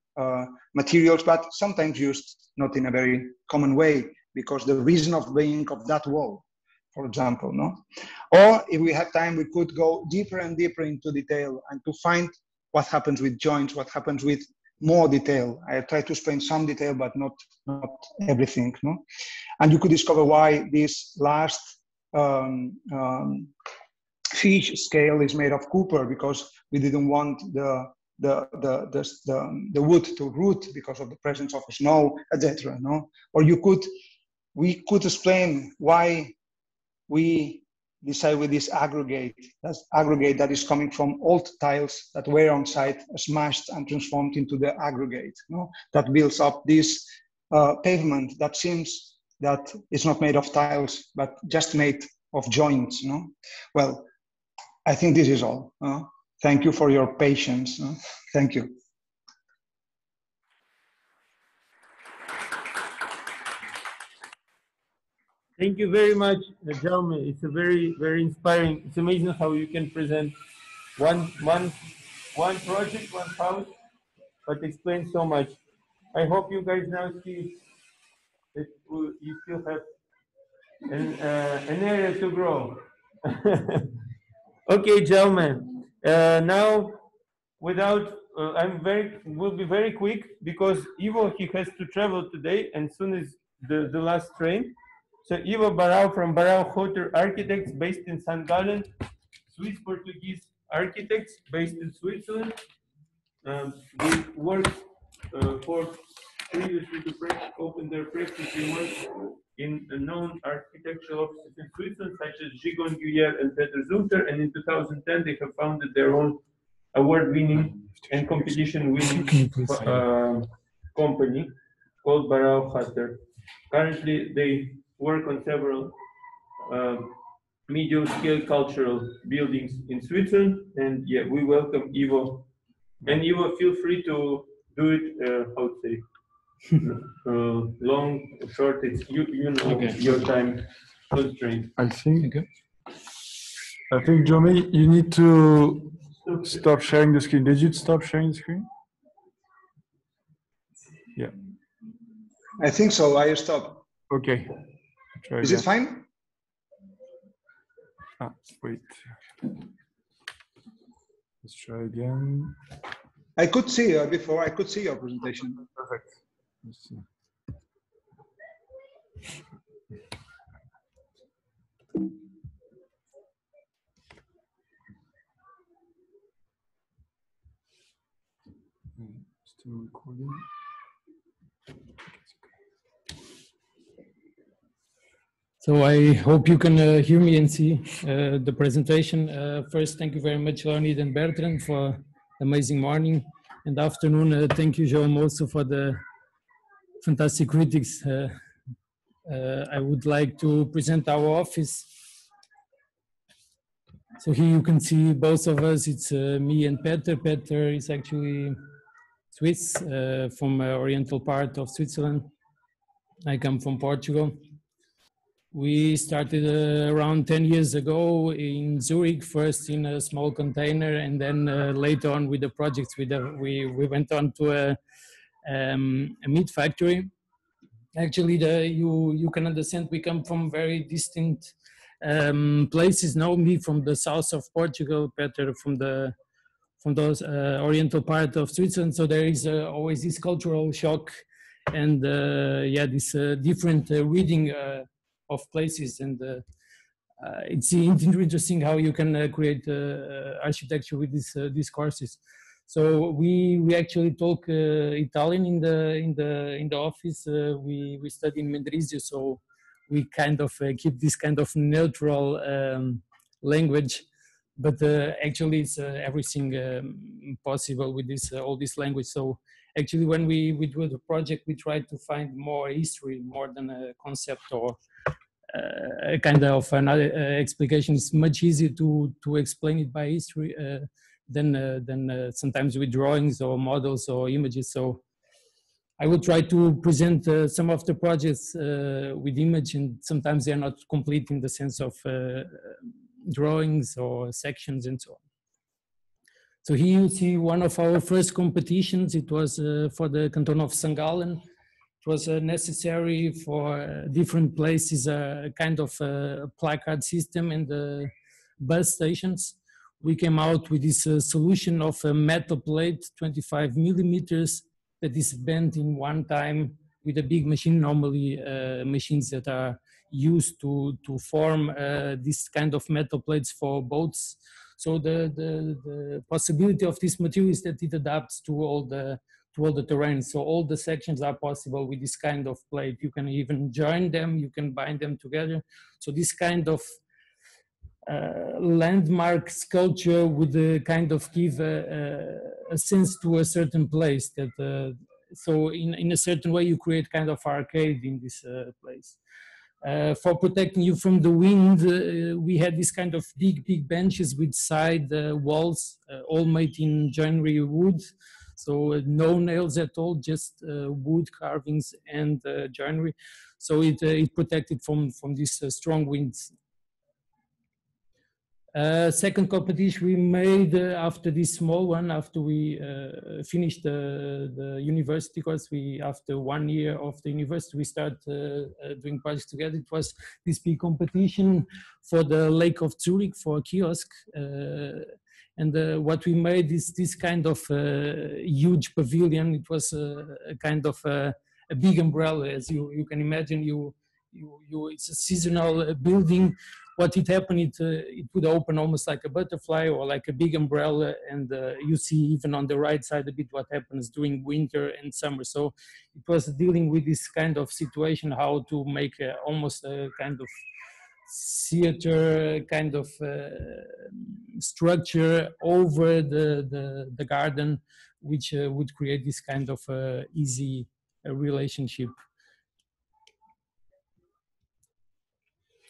materials, but sometimes used not in a very common way because the reason of being of that wall, for example, no. Or if we have time, we could go deeper and deeper into detail and to find what happens with joints, what happens with more detail. I try to explain some detail, but not everything, no. And you could discover why this last fish scale is made of copper, because we didn't want the wood to root because of the presence of snow, etc. No, or we could explain why we decide with this aggregate that is coming from old tiles that were on site, smashed and transformed into the aggregate, no? That builds up this pavement that seems that it's not made of tiles, but just made of joints, no? Well, I think this is all. Thank you for your patience. Thank you. Thank you very much, Jaume. It's a very inspiring. It's amazing how you can present one project, one house, but explain so much. I hope you guys now see that you still have an area to grow. Okay, Jaume. Now, without will be very quick because Ivo, he has to travel today, and soon is the last train. So Ivo Barao from Barao-Hutter Architects, based in St.Gallen, Swiss Portuguese architects based in Switzerland. They worked for previously to open their practice. They worked in known architectural offices in Switzerland, such as Gigon Guyer and Peter Zutter, and in 2010 they have founded their own award-winning and competition-winning company called Barao-Hutter. Currently, they work on several medium-scale cultural buildings in Switzerland, and yeah, we welcome Ivo. And Ivo, feel free to do it, how to say, long, short, it's you know, okay. Your time constraint. I think, Jaume, you need to stop sharing the screen. Did you stop sharing the screen? Yeah. I think so. I stopped. Okay. Is it fine? Ah, wait. Let's try again. I could see before. I could see your presentation. Perfect. Let's see. Still recording. So I hope you can hear me and see the presentation. First, thank you very much, Leonid and Bertrand, for amazing morning and afternoon. Thank you, Jaume, also for the fantastic critics. I would like to present our office. So here you can see both of us. It's me and Peter. Peter is actually Swiss, from oriental part of Switzerland. I come from Portugal. We started around 10 years ago in Zurich, first in a small container, and then later on with the projects, we went on to a meat factory. Actually, you can understand we come from very distinct places. Now, me from the south of Portugal, Peter from those oriental part of Switzerland. So there is always this cultural shock, and yeah, this different reading of places, and it's interesting how you can create architecture with these courses. So we actually talk Italian in the office. We study in Mendrisio, so we kind of keep this kind of neutral language, but actually it's everything possible with this all this language. So actually, when we do the project, we try to find more history more than a concept or a kind of another explication. Is much easier to explain it by history than sometimes with drawings or models or images. So I will try to present some of the projects with image, and sometimes they are not complete in the sense of drawings or sections and so on. So here you see one of our first competitions. It was for the canton of St.Gallen. It was necessary for different places, a kind of placard system in the bus stations. We came out with this solution of a metal plate, 25 millimeters, that is bent in one time with a big machine, normally machines that are used to form this kind of metal plates for boats. So the possibility of this material is that it adapts to all the terrain. So all the sections are possible with this kind of plate. You can even join them, you can bind them together. So this kind of landmark sculpture would kind of give a sense to a certain place that, so in a certain way you create kind of arcade in this place. For protecting you from the wind, we had this kind of big benches with side walls, all made in joinery wood. So no nails at all, just wood carvings and joinery. So it protected from these strong winds. Second competition we made after this small one, after we finished the university course, after 1 year of the university, we started doing projects together. It was this big competition for the Lake of Zurich for a kiosk. And what we made is this kind of huge pavilion. It was a kind of a big umbrella, as you can imagine. It's a seasonal building. What it happened, it would open almost like a butterfly or like a big umbrella, and you see even on the right side a bit what happens during winter and summer. So it was dealing with this kind of situation, how to make almost a kind of theater kind of structure over the garden, which would create this kind of easy relationship.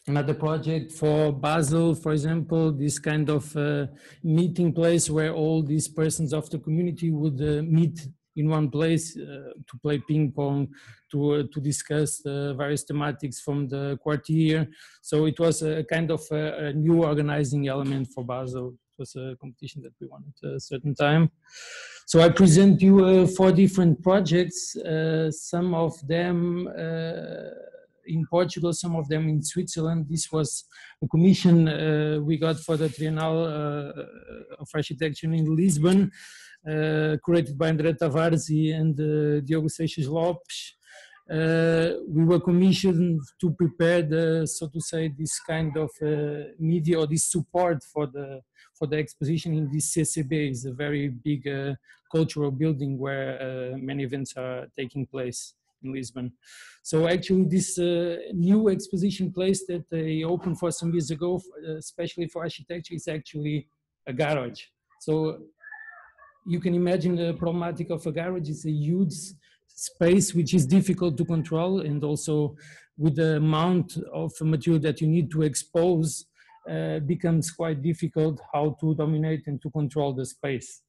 Another project for Basel, for example, this kind of meeting place where all these persons of the community would meet in one place to play ping pong, to discuss various thematics from the quartier. So it was a kind of a new organizing element for Basel. It was a competition that we won at a certain time. So I present you 4 different projects, some of them in Portugal, some of them in Switzerland. This was a commission we got for the Trienal of Architecture in Lisbon, curated by André Tavares and Diogo Seixas Lopes. We were commissioned to prepare so to say, this kind of media or this support for the exposition in this CCB. Is a very big cultural building where many events are taking place in Lisbon. So actually this new exposition place that they opened for some years ago, especially for architecture, is actually a garage. So you can imagine the problematic of a garage. It's a huge space which is difficult to control, and also with the amount of material that you need to expose, becomes quite difficult how to dominate and to control the space.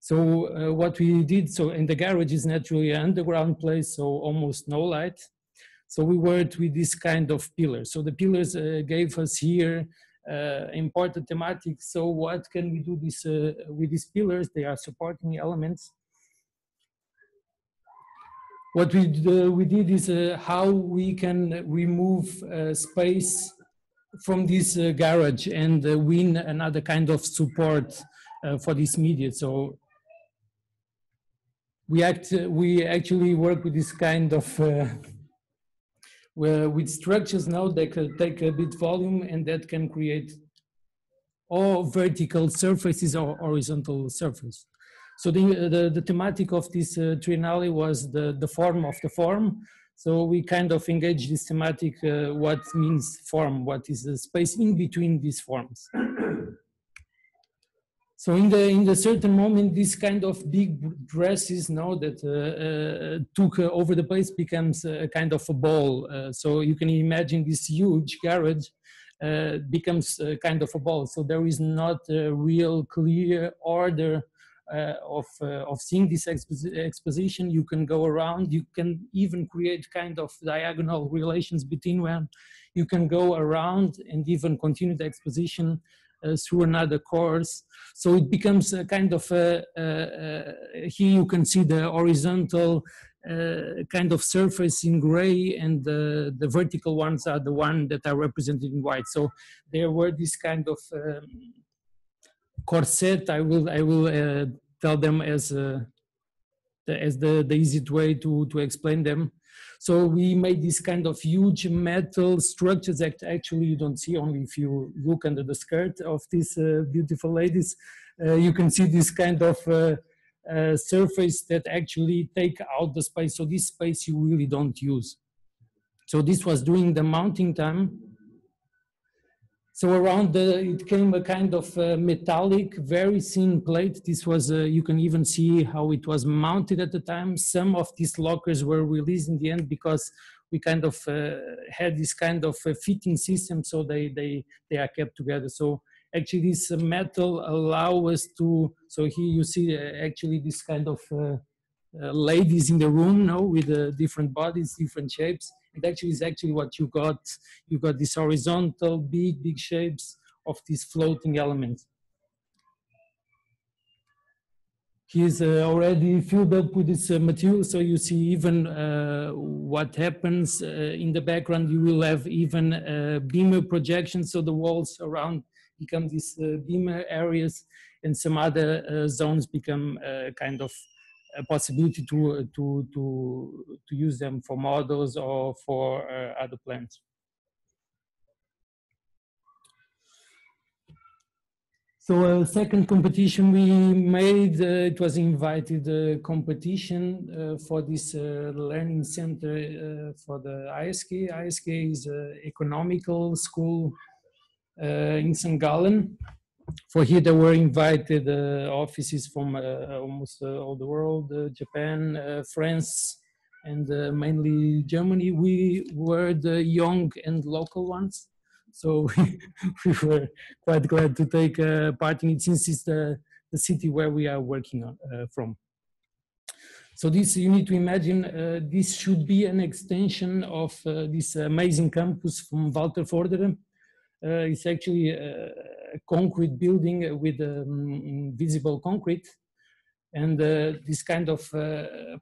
So what we did, so in the garage is naturally an underground place, so almost no light. So we worked with this kind of pillars. So the pillars gave us here important thematics. So what can we do this with these pillars? They are supporting elements. What we did is how we can remove space from this garage and win another kind of support for this media. So we actually work with this kind of with structures now that can take a bit volume and that can create or vertical surfaces or horizontal surface. So the thematic of this Triennale was the form of the form. So we kind of engage this thematic, what means form, what is the space in between these forms. So in the certain moment, this kind of big dresses now that took over the place becomes a kind of a ball. So you can imagine this huge garage becomes kind of a ball. So there is not a real clear order of seeing this exposition. You can go around, you can even create kind of diagonal relations between when you can go around and even continue the exposition through another course. So it becomes a kind of here you can see the horizontal kind of surface in gray, and the vertical ones are the one that are represented in white. So there were this kind of corset. I will tell them as the easiest way to explain them. So we made this kind of huge metal structures that actually you don't see, only if you look under the skirt of these beautiful ladies. You can see this kind of surface that actually take out the space. So this space you really don't use. So this was during the mounting time. So around it came a kind of metallic, very thin plate. This was, you can even see how it was mounted at the time. Some of these lockers were released in the end because we kind of had this kind of fitting system, so they are kept together. So actually this metal allow us to, so here you see actually this kind of ladies in the room now with different bodies, different shapes. And actually, it's actually what you got. You got these horizontal, big shapes of these floating elements. He's already filled up with this material, so you see even what happens in the background. You will have even beamer projections, so the walls around become these beamer areas, and some other zones become kind of a possibility to use them for models or for other plans. So a second competition we made, it was invited competition for this learning center for the ISK. ISK is an economical school in St.Gallen. For here there were invited offices from almost all the world, Japan, France, and mainly Germany. We were the young and local ones. So we were quite glad to take part in it, since it's the city where we are working on, from. So this, you need to imagine, this should be an extension of this amazing campus from Walter Vorderen. It's actually a concrete building with visible concrete. And this kind of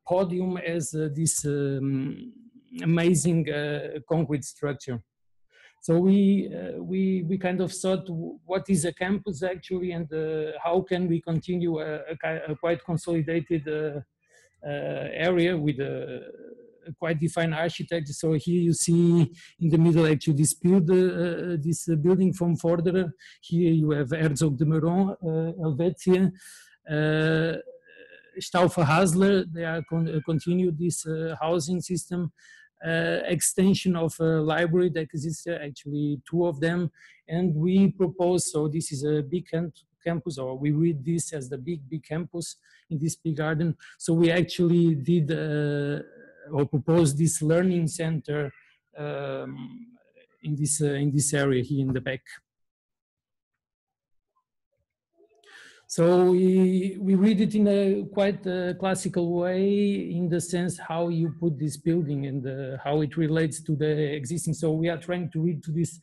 podium as this amazing concrete structure. So we kind of thought, what is a campus actually, and how can we continue a quite consolidated area with a quite defined architecture. So here you see in the middle actually this building from Vorderer. Here you have Herzog de Meuron, Helvetia, Stauffer Hasler. They are continued this housing system. Extension of a library that exists, actually two of them, and we propose, so this is a big campus, or we read this as the big campus in this big garden. So we actually did or proposed this learning center in this area here in the back. So we read it in a quite classical way, in the sense how you put this building and how it relates to the existing. So we are trying to read to this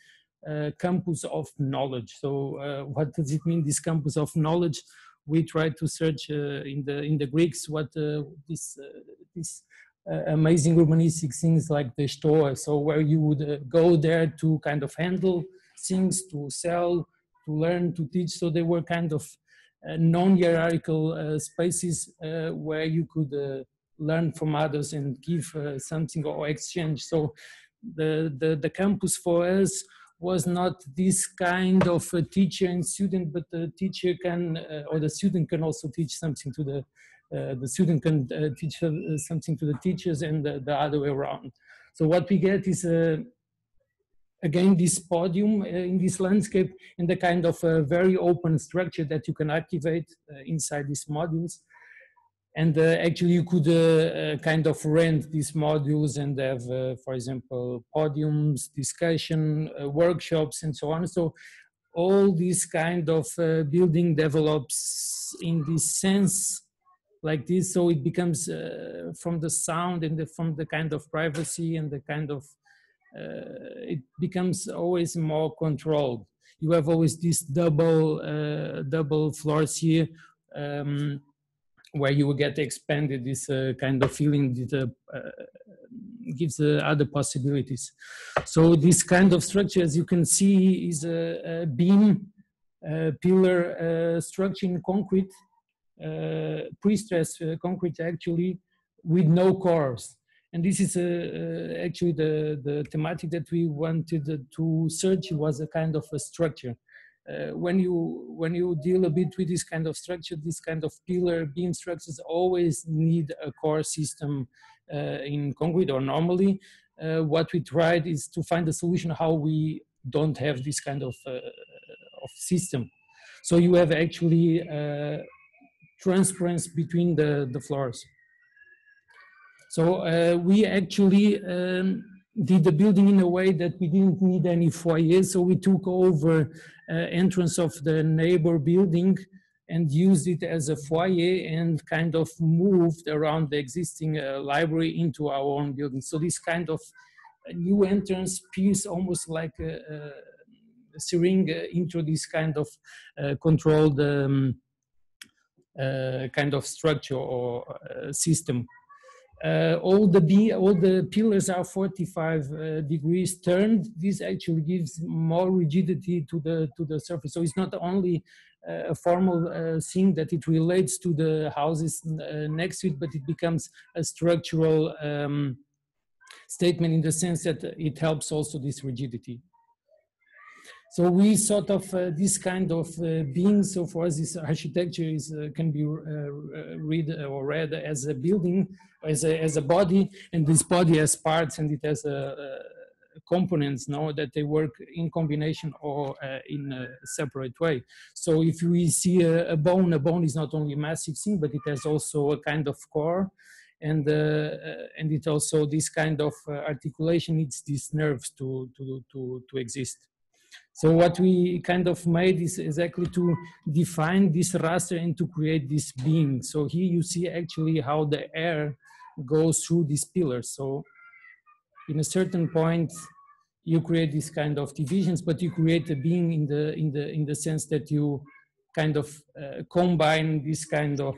campus of knowledge. So what does it mean, this campus of knowledge? We try to search in the Greeks what this amazing urbanistic things like the store. So where you would go there to kind of handle things, to sell, to learn, to teach. So they were kind of non-hierarchical spaces where you could learn from others and give something or exchange. So the campus for us was not this kind of a teacher and student, but the teacher can, or the student can also teach something to the student can teach something to the teachers, and the other way around. So what we get is again, this podium in this landscape, and the kind of very open structure that you can activate inside these modules. And actually you could kind of rent these modules and have, for example, podiums, discussion, workshops, and so on. So all this kind of building develops in this sense like this. So it becomes from the sound and from the kind of privacy and the kind of it becomes always more controlled. You have always this double floors here, where you will get expanded, this kind of feeling that gives other possibilities. So this kind of structure, as you can see, is a beam, pillar structure in concrete, pre-stressed concrete actually, with no cores. And this is actually the thematic that we wanted to search. Was a kind of a structure. When you deal a bit with this kind of structure, this kind of pillar beam structures always need a core system in concrete, or normally. What we tried is to find a solution how we don't have this kind of system. So you have actually transparency between the floors. So we actually did the building in a way that we didn't need any foyer. So we took over entrance of the neighbor building and used it as a foyer, and kind of moved around the existing library into our own building. So this kind of new entrance piece, almost like a syringe into this kind of controlled kind of structure or system. All the pillars are 45 degrees turned. This actually gives more rigidity to the surface. So it's not only a formal thing that it relates to the houses next to it, but it becomes a structural statement in the sense that it helps also this rigidity. So we sort of this kind of being. So for us, this architecture is can be read as a building, as a body, and this body has parts and it has components. Now that they work in combination or in a separate way. So if we see a bone is not only a massive thing, but it has also a kind of core. And it also this kind of articulation needs these nerves to exist. So what we kind of made is exactly to define this raster and to create this being. So here you see actually how the air goes through these pillars. So in a certain point, you create this kind of divisions, but you create a being in the sense that you kind of combine this kind of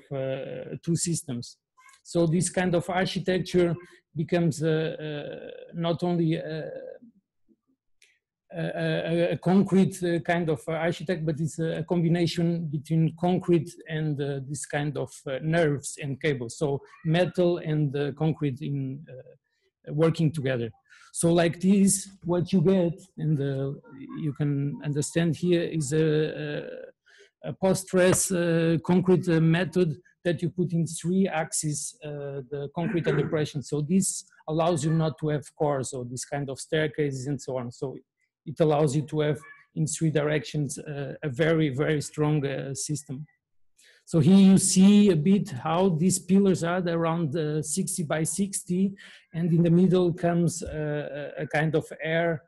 two systems. So this kind of architecture becomes not only a concrete kind of architect, but it's a combination between concrete and this kind of nerves and cables. So metal and concrete in working together. So like this, what you get, and you can understand here, is a post-stress concrete method that you put in 3 axes, the concrete and the pressure. So this allows you not to have cores or this kind of staircases and so on. So it allows you to have in 3 directions a very, very strong system. So here you see a bit how these pillars are around 60 by 60, and in the middle comes a kind of air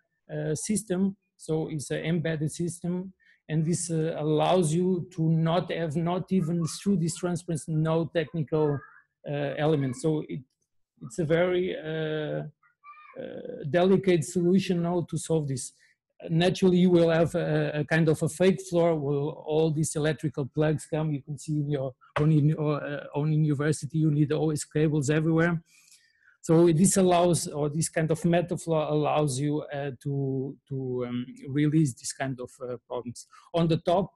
system. So it's an embedded system, and this allows you to not have, not even through this transparency, no technical elements. So it's a very delicate solution now to solve this. Naturally, you will have a kind of a fake floor where all these electrical plugs come. You can see in your own university, you need always cables everywhere. So this allows, or this kind of metal floor allows you to release this kind of problems. On the top,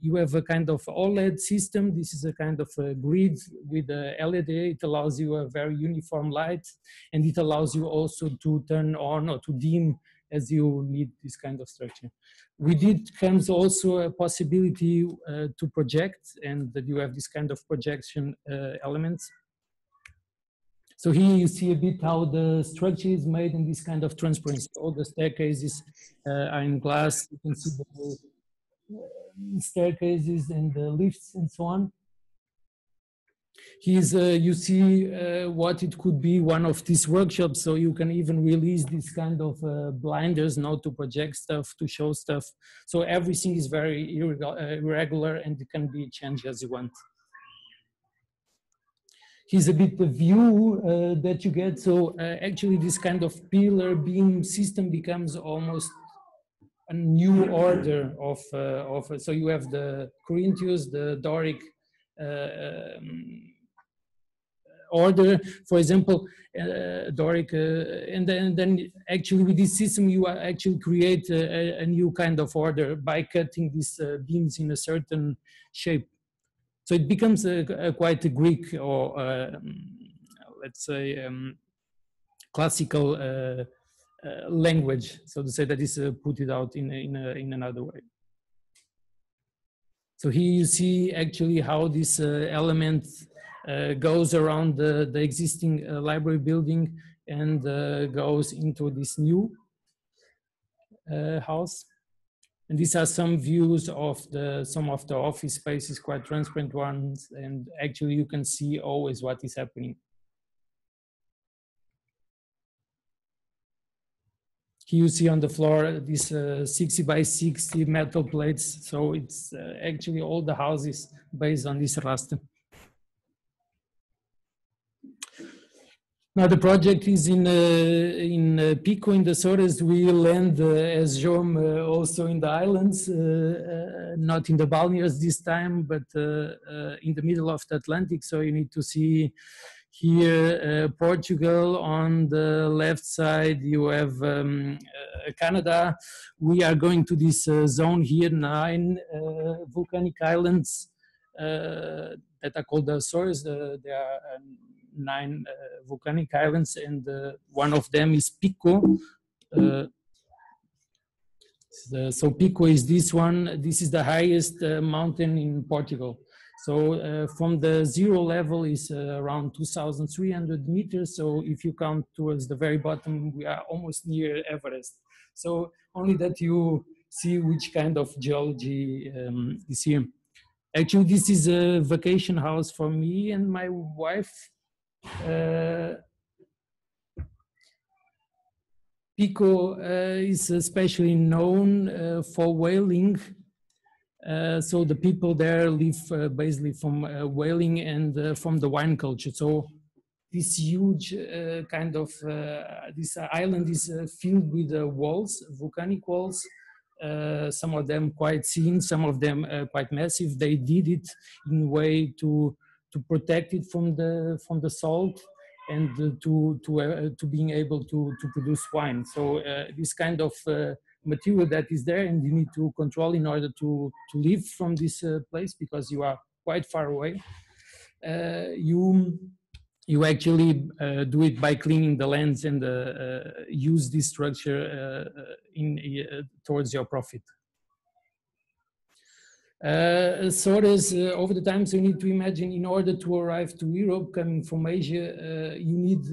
you have a kind of OLED system. This is a kind of a grid with a LED. It allows you a very uniform light, and it allows you also to turn on or to dim as you need this kind of structure. With it comes also a possibility to project, and that you have this kind of projection elements. So here you see a bit how the structure is made in this kind of transparency. All the staircases are in glass. You can see the staircases and the lifts and so on. Here's, you see what it could be one of these workshops. So you can even release this kind of blinders now to project stuff, to show stuff. So everything is very irregular and it can be changed as you want. Here's a bit the view that you get. So actually this kind of pillar beam system becomes almost a new order of so you have the Corinthians, the Doric order, for example, Doric, and then actually with this system you actually create a new kind of order by cutting these beams in a certain shape. So it becomes quite a Greek or let's say classical language, so to say, that is put it out in another way. So here you see actually how this element goes around the existing library building and goes into this new house. And these are some views of some of the office spaces, quite transparent ones, and actually you can see always what is happening. Here you see on the floor these 60 by 60 metal plates. So it's actually all the houses based on this raster. Now the project is in Pico in the Azores. We land as Jome also in the islands, not in the Balnears this time, but in the middle of the Atlantic. So you need to see here Portugal on the left side. You have Canada. We are going to this zone here, 9 volcanic islands that are called the Azores. There are 9 volcanic islands, and one of them is Pico. So Pico is this one. This is the highest mountain in Portugal. So from the zero level is around 2,300 meters. So if you count towards the very bottom, we are almost near Everest. So only that you see which kind of geology is here. Actually, this is a vacation house for me and my wife. Pico is especially known for whaling. So the people there live basically from whaling and from the wine culture. So this huge kind of, this island is filled with walls, volcanic walls. Some of them quite thin, some of them quite massive. They did it in a way to protect it from the salt and to being able to produce wine. So this kind of material that is there, and you need to control in order to live from this place, because you are quite far away. You actually do it by cleaning the lands and use this structure towards your profit. Azores, over the times, you need to imagine, in order to arrive to Europe coming from Asia, you need,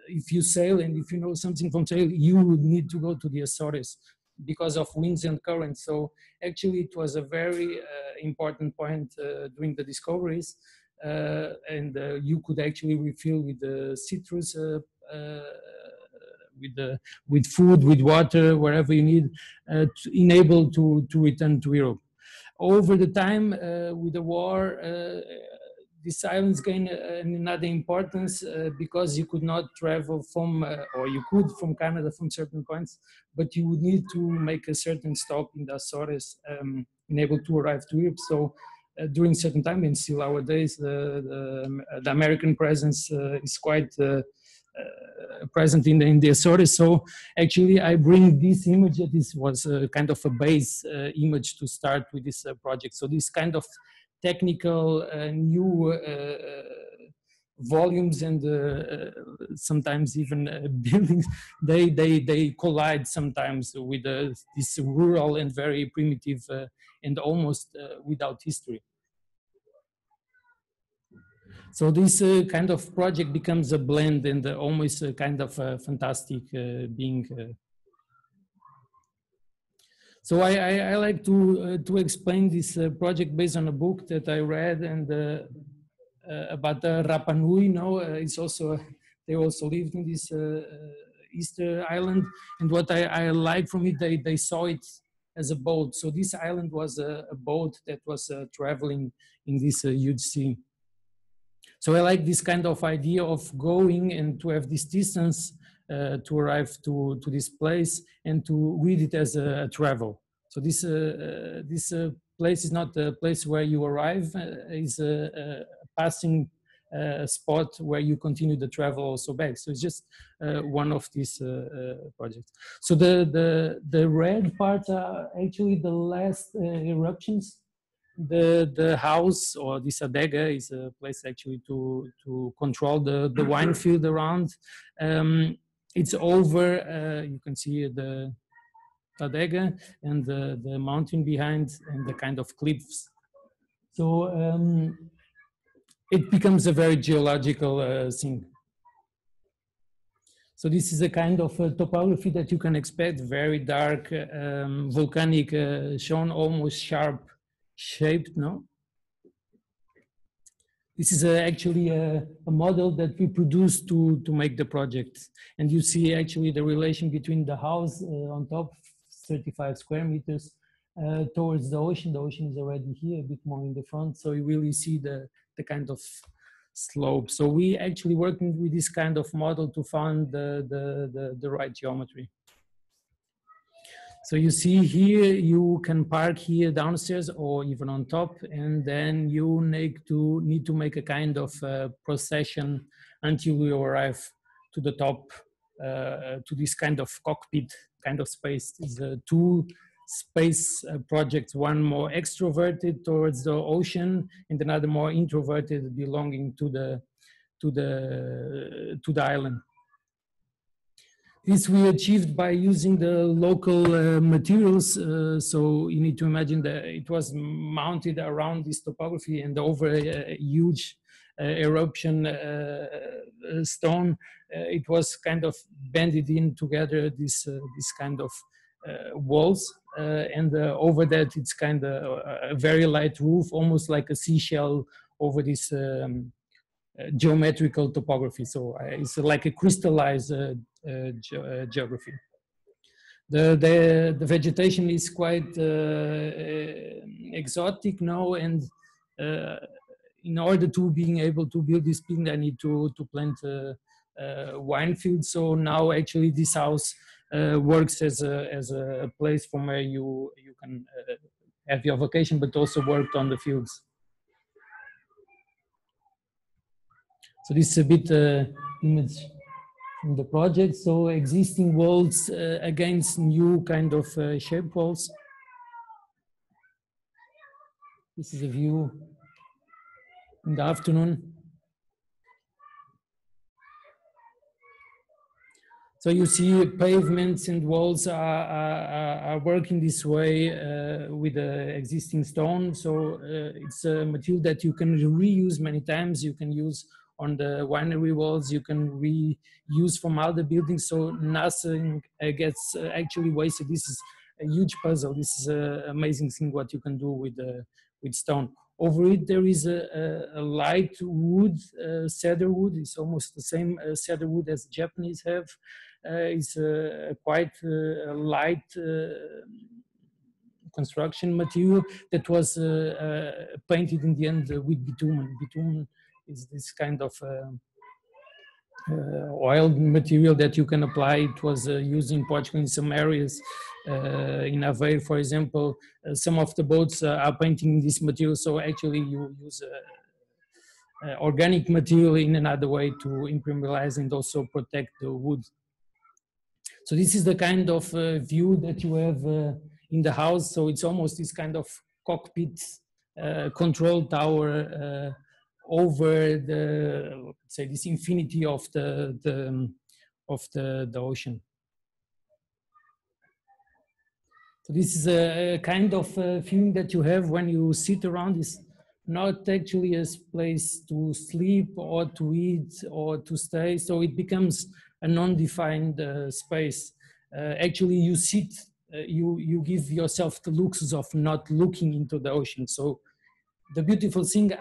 if you sail and if you know something from sail, you would need to go to the Azores because of winds and currents. So actually it was a very important point during the discoveries, and you could actually refill with the citrus, with food, with water, wherever you need, to enable to return to Europe. Over the time, with the war, these islands gained another importance because you could not travel from, or you could from Canada from certain points, but you would need to make a certain stop in the Azores, enable to arrive to Europe. So during certain time, and still nowadays, the American presence is quite present in the Azores. So actually I bring this image, that this was kind of a base image to start with this project. So this kind of technical new volumes and sometimes even buildings, they collide sometimes with this rural and very primitive and almost without history. So this kind of project becomes a blend and almost a kind of fantastic being. So I like to explain this project based on a book that I read, and about Rapa Nui. No, it's also, they also lived in this Easter island, and what I like from it, they saw it as a boat. So this island was a boat that was traveling in this huge sea. So I like this kind of idea of going and to have this distance to arrive to this place and to read it as a travel. So this place is not a place where you arrive, it's a passing spot where you continue the travel also back. So it's just one of these projects. So the red parts are actually the last eruptions. The house, or this adega, is a place actually to control the wine field around. It's over, you can see the adega and the mountain behind and the kind of cliffs. So it becomes a very geological thing. So this is a kind of topography that you can expect, very dark, volcanic, shown almost sharp shaped, no? This is actually a model that we produced to make the project. And you see actually the relation between the house on top, 35 square meters, towards the ocean. The ocean is already here, a bit more in the front. So you really see the kind of slope. So we actually working with this kind of model to find the right geometry. So you see here, you can park here downstairs or even on top, and then you need to make a kind of procession until you arrive to the top, to this kind of cockpit kind of space. These two space projects, one more extroverted towards the ocean, and another more introverted, belonging to the island. This we achieved by using the local materials. So you need to imagine that it was mounted around this topography and over a huge eruption stone. It was kind of bended in together, this kind of walls. And over that, it's kind of a very light roof, almost like a seashell over this geometrical topography. So it's like a crystallized geography. The vegetation is quite exotic now, and in order to being able to build this building, I need to plant wine fields. So now actually this house works as a place from where you can have your vacation, but also work on the fields. So this is a bit image from the project. So existing walls against new kind of shape walls. This is a view in the afternoon. So you see pavements and walls are working this way with the existing stone. So it's a material that you can reuse many times. You can use on the winery walls, you can reuse from other buildings. So nothing gets actually wasted. This is a huge puzzle. This is an amazing thing what you can do with stone. Over it, there is a light wood, cedar wood. It's almost the same cedar wood as Japanese have. It's quite light construction material that was painted in the end with bitumen. Bitumen is this kind of oil material that you can apply. It was used in Portugal in some areas. In Aveiro, for example, some of the boats are painting this material. So actually you use organic material in another way to impermeabilize and also protect the wood. So this is the kind of view that you have in the house. So it's almost this kind of cockpit control tower over the, let's say, this infinity of the ocean. So this is a kind of feeling that you have when you sit around. It's not actually a place to sleep or to eat or to stay. So it becomes a non-defined space. Actually, you sit, you give yourself the luxury of not looking into the ocean. So the beautiful thing,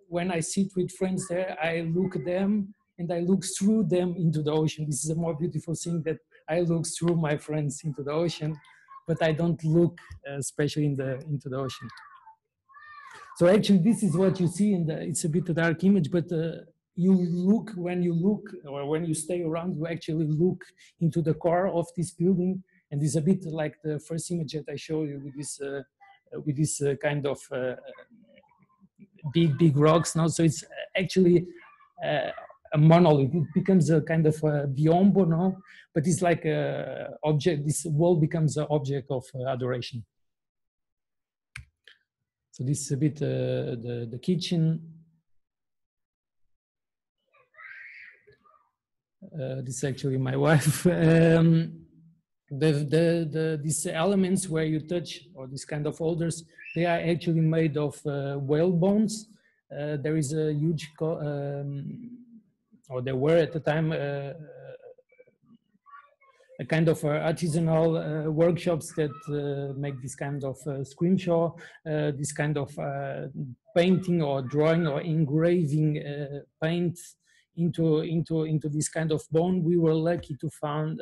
when I sit with friends there, I look at them and I look through them into the ocean. This is a more beautiful thing, that I look through my friends into the ocean, but I don't look especially into the ocean. So actually, this is what you see in the, it's a bit a dark image, but you look, when you look, or when you stay around, you actually look into the core of this building. And it's a bit like the first image that I showed you with this kind of big rocks now. So it's actually a monolith. It becomes a kind of a biombo now, but it's like a object. This wall becomes an object of adoration. So this is a bit the kitchen. This is actually my wife. These elements where you touch, or these kind of holders, they are actually made of whale bones. There is a huge, or there were at the time, a kind of artisanal workshops that make this kind of scrimshaw, this kind of painting or drawing or engraving paint into this kind of bone. We were lucky to find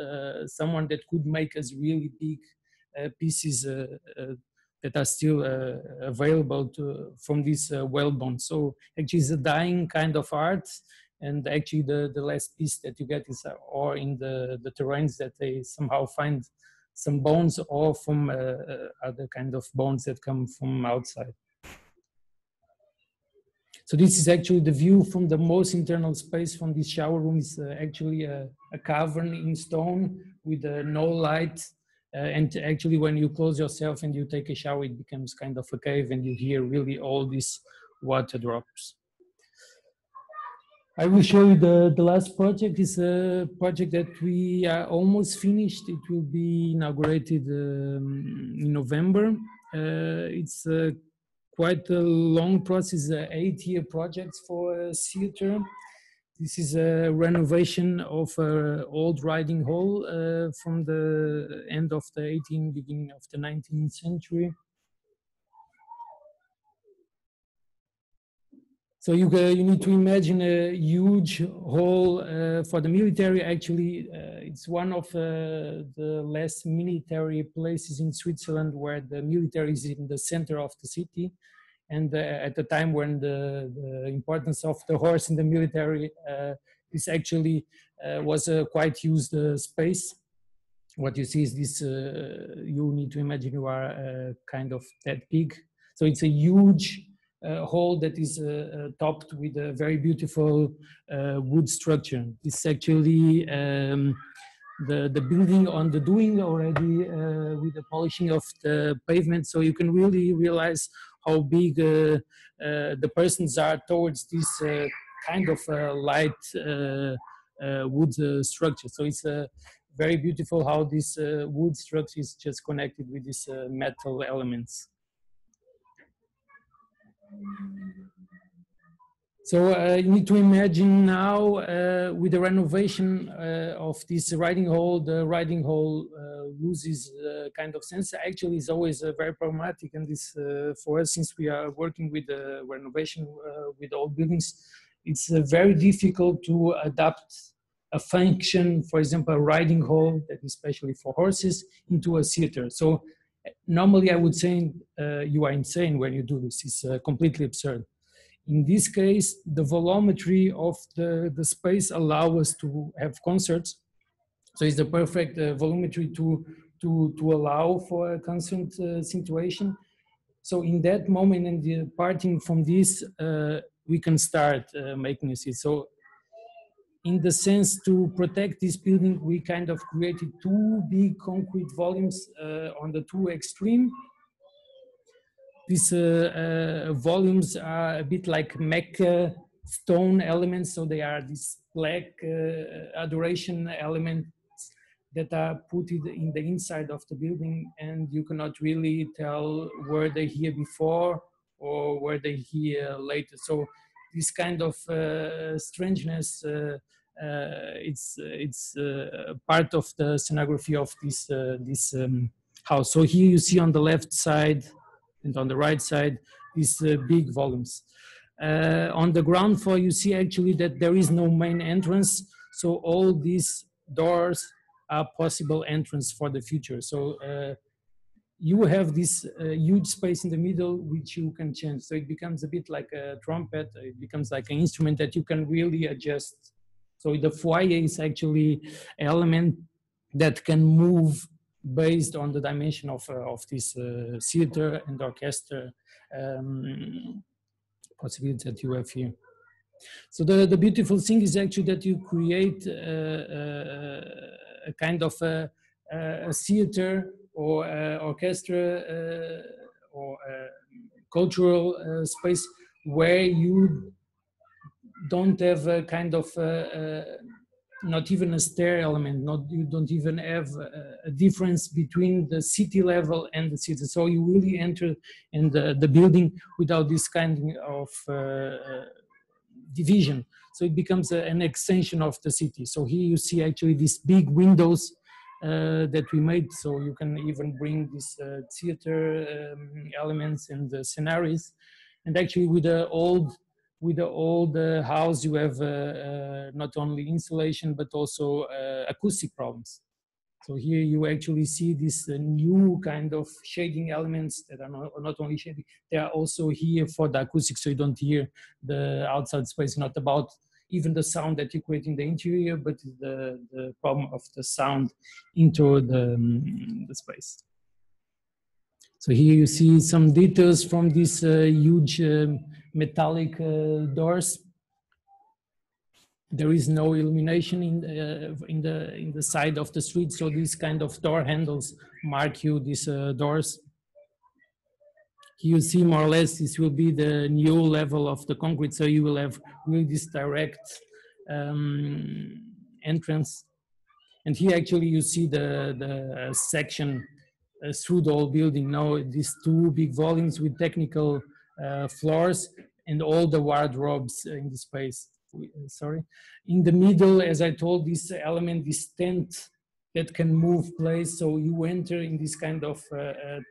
someone that could make us really big pieces that are still available from this whalebone. So actually it's a dying kind of art, and actually the last piece that you get is or in the terrains that they somehow find some bones, or from other kind of bones that come from outside. So this is actually the view from the most internal space from this shower room. Is actually a cavern in stone with no light. And actually when you close yourself and you take a shower, it becomes kind of a cave, and you hear really all these water drops. I will show you the last project. Is a project that we are almost finished. It will be inaugurated in November. It's quite a long process, 8-year project for a theater. This is a renovation of an old riding hall from the end of the 18th, beginning of the 19th century. So you need to imagine a huge hall for the military. Actually, it's one of the less military places in Switzerland where the military is in the center of the city. And at the time when the importance of the horse in the military, this actually was a quite used space. What you see is this, you need to imagine you are kind of that big. So it's a huge hall that is topped with a very beautiful wood structure. It's actually the building on the doing already with the polishing of the pavement. So you can really realize how big the persons are towards this kind of light wood structure. So it's very beautiful how this wood structure is just connected with these metal elements. So you need to imagine now with the renovation of this riding hall, the riding hall loses kind of sense. Actually, it's always very problematic, and this for us, since we are working with the renovation with old buildings, it's very difficult to adapt a function, for example, a riding hall that is especially for horses, into a theater. So normally I would say you are insane when you do this. It's completely absurd. In this case, the volumetry of the space allows us to have concerts. So it's the perfect volumetry to allow for a concert situation. So in that moment, and departing from this, we can start making a seat. So in the sense to protect this building, we kind of created 2 big concrete volumes on the 2 extremes. These volumes are a bit like Mecca stone elements, so they are these black adoration elements that are put in the inside of the building, and you cannot really tell were they here before or were they here later. So this kind of strangeness, it's part of the scenography of this house. So here you see on the left side and on the right side, these big volumes. On the ground floor, you see actually that there is no main entrance. So all these doors are possible entrance for the future. So you have this huge space in the middle, which you can change. So it becomes a bit like a trumpet. It becomes like an instrument that you can really adjust. So the foyer is actually an element that can move based on the dimension of this theater and orchestra possibilities that you have here. So the beautiful thing is actually that you create a kind of a theater or orchestra or cultural space where you don't have a kind of not even a stair element, you don't even have a difference between the city level and the city. So you really enter in the building without this kind of division. So it becomes an extension of the city. So here you see actually these big windows that we made. So you can even bring these theater elements and the scenarios. And actually with the old house, you have not only insulation, but also acoustic problems. So here you actually see this new kind of shading elements that are not only shading, they are also here for the acoustics, so you don't hear the outside space, not about even the sound that you create in the interior, but the problem of the sound into the space. So here you see some details from these huge metallic doors. There is no illumination in the side of the street, so these kind of door handles mark you these doors. Here you see more or less this will be the new level of the concrete, so you will have really this direct entrance. And here actually you see the section through the whole building. Now these two big volumes with technical floors and all the wardrobes in the space. Sorry. In the middle, as I told, this element, this tent that can move place. So you enter in this kind of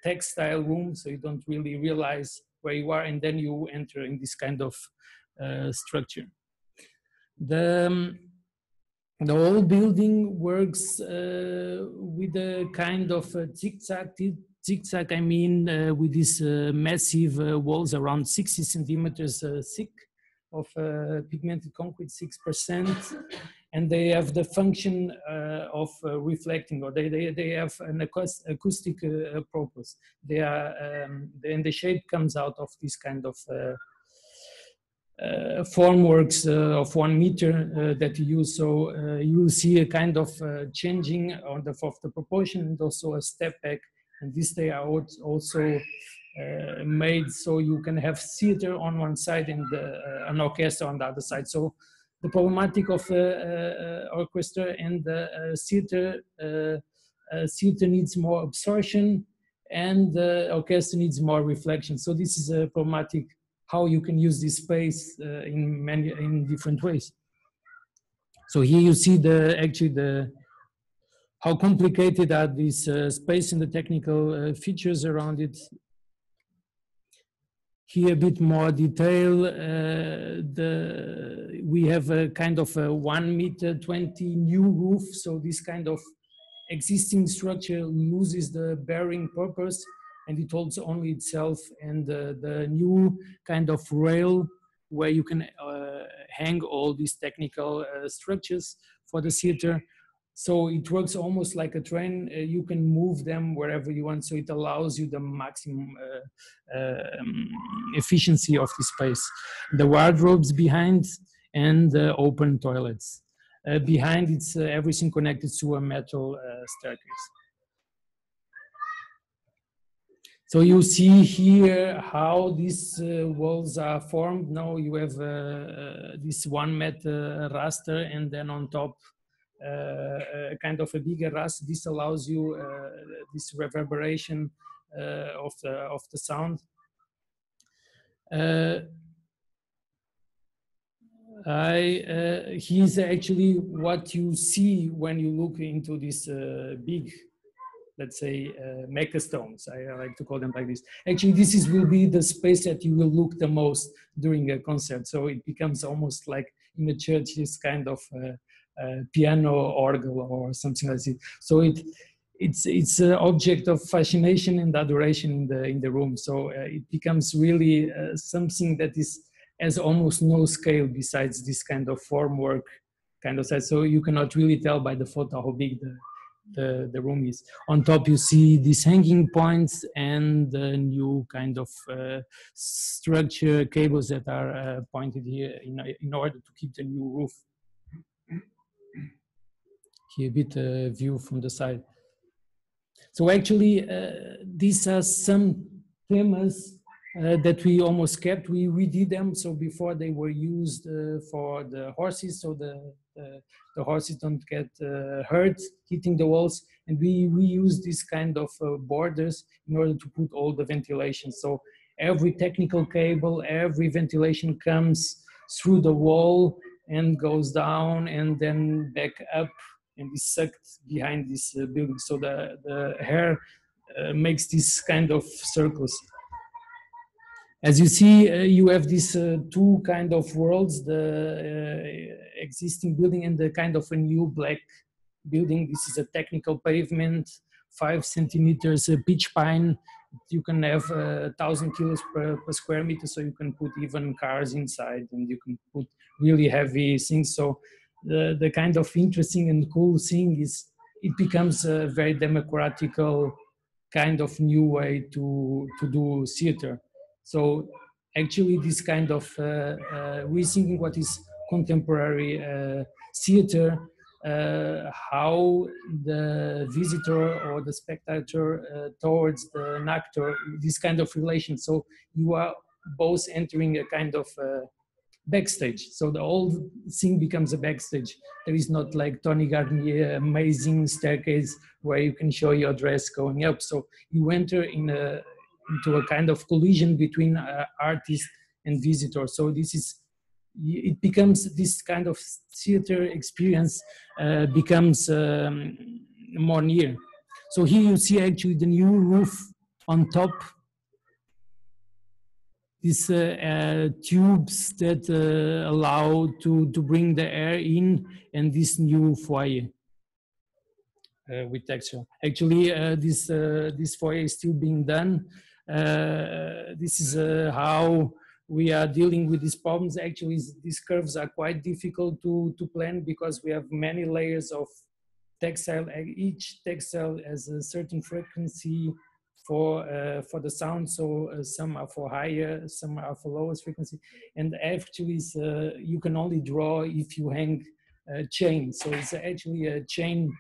textile room, so you don't really realize where you are, and then you enter in this kind of structure. The whole building works with a kind of zigzag, I mean, with these massive walls around 60 centimeters thick of pigmented concrete, 6%, and they have the function of reflecting, or they have an acoustic purpose. They are, and the shape comes out of this kind of formworks of 1 meter that you use. So you will see a kind of changing of the proportion, and also a step back. And this they are also made so you can have theater on one side and an orchestra on the other side. So the problematic of orchestra and the theater needs more absorption, and the orchestra needs more reflection. So this is a problematic how you can use this space in different ways. So here you see how complicated are these space and the technical features around it. Here a bit more detail. We have a kind of a 1 meter 20 new roof. So this kind of existing structure loses the bearing purpose, and it holds only itself, and the new kind of rail where you can hang all these technical structures for the theater. So it works almost like a train. You can move them wherever you want. So it allows you the maximum efficiency of the space. The wardrobes behind, and open toilets. Behind, it's everything connected to a metal staircase. So you see here how these walls are formed. Now you have this 1 meter raster, and then on top kind of a bigger raster. This allows you this reverberation of the sound. Here's actually what you see when you look into this big, let's say, megastones. I like to call them like this. Actually, this will be the space that you will look the most during a concert. So it becomes almost like in a church, this kind of piano organ or something like that. So it's an object of fascination and adoration in the room. So it becomes really something that has almost no scale besides this kind of formwork kind of size. So you cannot really tell by the photo how big the room is. On top you see these hanging points and the new kind of structure cables that are pointed here in order to keep the new roof. Here a bit view from the side. So actually these are some themes that we almost kept. We redid them. So before they were used for the horses, so the horses don't get hurt hitting the walls. And we reused this kind of borders in order to put all the ventilation. So every technical cable, every ventilation comes through the wall and goes down and then back up and is sucked behind this building. So the hair makes this kind of circles. As you see, you have these two kind of worlds, the existing building and the kind of a new black building. This is a technical pavement, 5 centimeters pitch pine. You can have 1,000 kilos per square meter, so you can put even cars inside, and you can put really heavy things. So the kind of interesting and cool thing is it becomes a very democratical kind of new way to do theater. So actually this kind of rethinking what is contemporary theater, how the visitor or the spectator towards an actor, this kind of relation. So you are both entering a kind of backstage. So the whole thing becomes a backstage. There is not like Tony Garnier amazing staircase where you can show your dress going up. So you enter into a kind of collision between artist and visitor. So this is, it becomes this kind of theater experience becomes more near. So here you see actually the new roof on top. These tubes that allow to bring the air in, and this new foyer with texture. Actually, this foyer is still being done. This is how we are dealing with these problems. Actually, these curves are quite difficult to plan because we have many layers of textile. Each textile has a certain frequency for the sound, so some are for higher, some are for lowest frequency, and actually you can only draw if you hang a chain. So it's actually a chain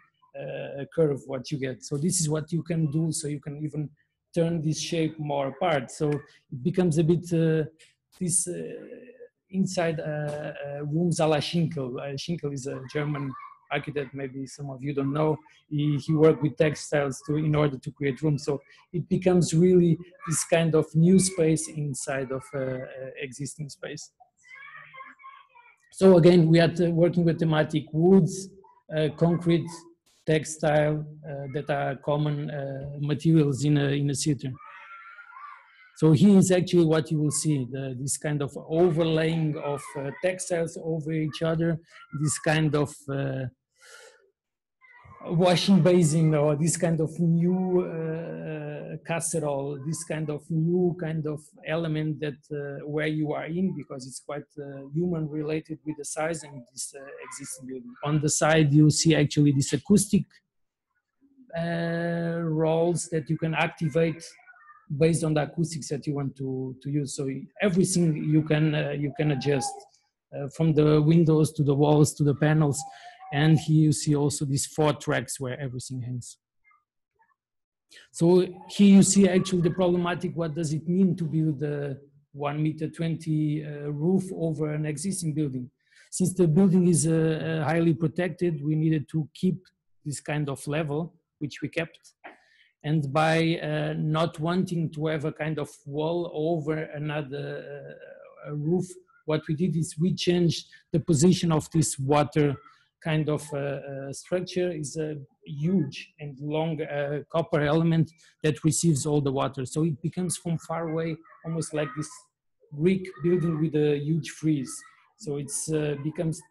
curve what you get. So this is what you can do. So you can even turn this shape more apart. So it becomes a bit this inside rooms a la Schinkel. Schinkel is a German architect, maybe some of you don't know. He worked with textiles in order to create rooms. So it becomes really this kind of new space inside of existing space. So again, we are working with thematic woods, concrete, textile that are common materials in a theater. So here is actually what you will see, this kind of overlaying of textiles over each other, this kind of washing basin, or this kind of new casserole, this kind of new kind of element that where you are in, because it's quite human related with the size and this existing building. On the side, you see actually this acoustic roles that you can activate based on the acoustics that you want to use. So everything you can adjust from the windows to the walls to the panels. And here you see also these 4 tracks where everything hangs. So here you see actually the problematic, what does it mean to build a 1.20 meter roof over an existing building? Since the building is highly protected, we needed to keep this kind of level, which we kept. And by not wanting to have a kind of wall over another roof, what we did is we changed the position of this water kind of structure. Is a huge and long copper element that receives all the water. So it becomes from far away almost like this Greek building with a huge frieze. So it's becomes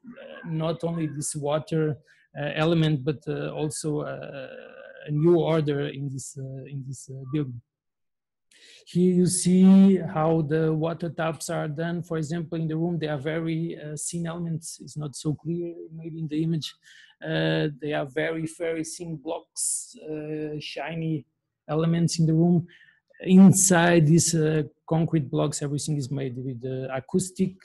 not only this water element, but also a new order in this building. Here you see how the water taps are done. For example, in the room, they are very thin elements. It's not so clear maybe in the image. They are very, very thin blocks, shiny elements in the room. Inside these concrete blocks, everything is made with acoustic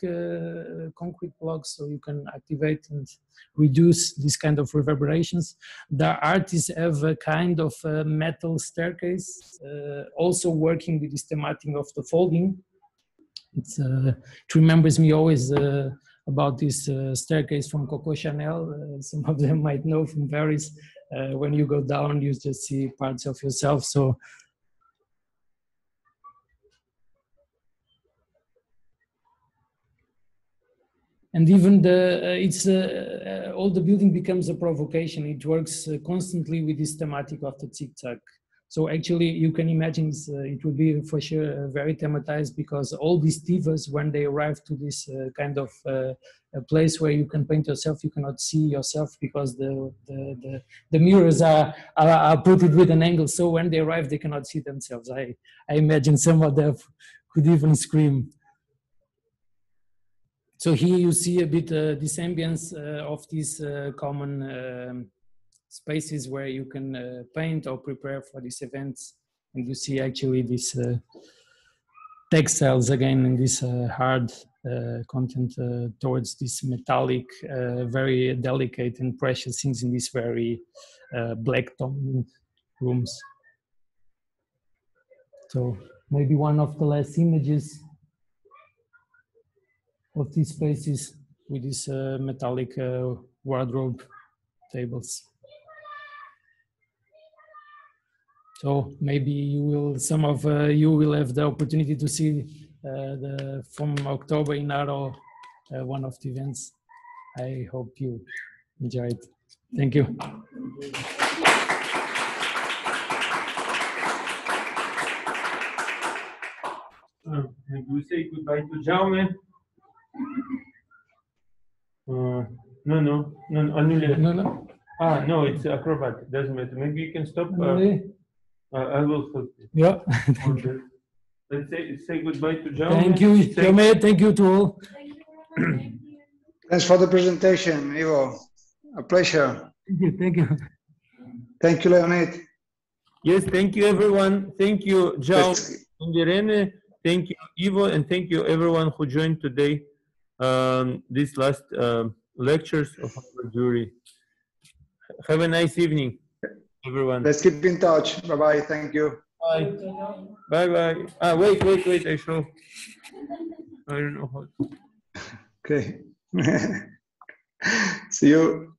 concrete blocks, so you can activate and reduce this kind of reverberations. The artists have a kind of metal staircase, also working with this thematic of the folding. It remembers me always about this staircase from Coco Chanel. Some of them might know from Paris. When you go down, you just see parts of yourself. So. And even all the building becomes a provocation. It works constantly with this thematic of the zigzag. So actually, you can imagine it would be for sure very thematized, because all these divas, when they arrive to this kind of a place where you can paint yourself, you cannot see yourself because the mirrors are put it with an angle. So when they arrive, they cannot see themselves. I imagine some of them could even scream. So here you see a bit this ambience of these common spaces where you can paint or prepare for these events. And you see actually these textiles again in this hard content towards this metallic, very delicate and precious things in these very black tone rooms. So maybe one of the last images of these spaces with these metallic wardrobe tables. So maybe you will, some of you will have the opportunity to see from October in Aro, one of the events. I hope you enjoy it. Thank you. And we say goodbye to Jaume. No, annulé. No. Ah, no, it's acrobat. Doesn't matter. Maybe you can stop. I will help you. Yeah. Let's say goodbye to Jaume. Thank you, Jaume. Thank you to all. Thanks for the presentation, Ivo. A pleasure. Thank you. Thank you, Leonid. Yes, thank you, everyone. Thank you, Jaume and Irene. Thank you, Ivo, and thank you, everyone who joined today. These last lectures of our jury. Have a nice evening, everyone. Let's keep in touch. Bye-bye. Thank you. Bye. Bye-bye. Ah, wait. I show. I don't know how. Okay. See you.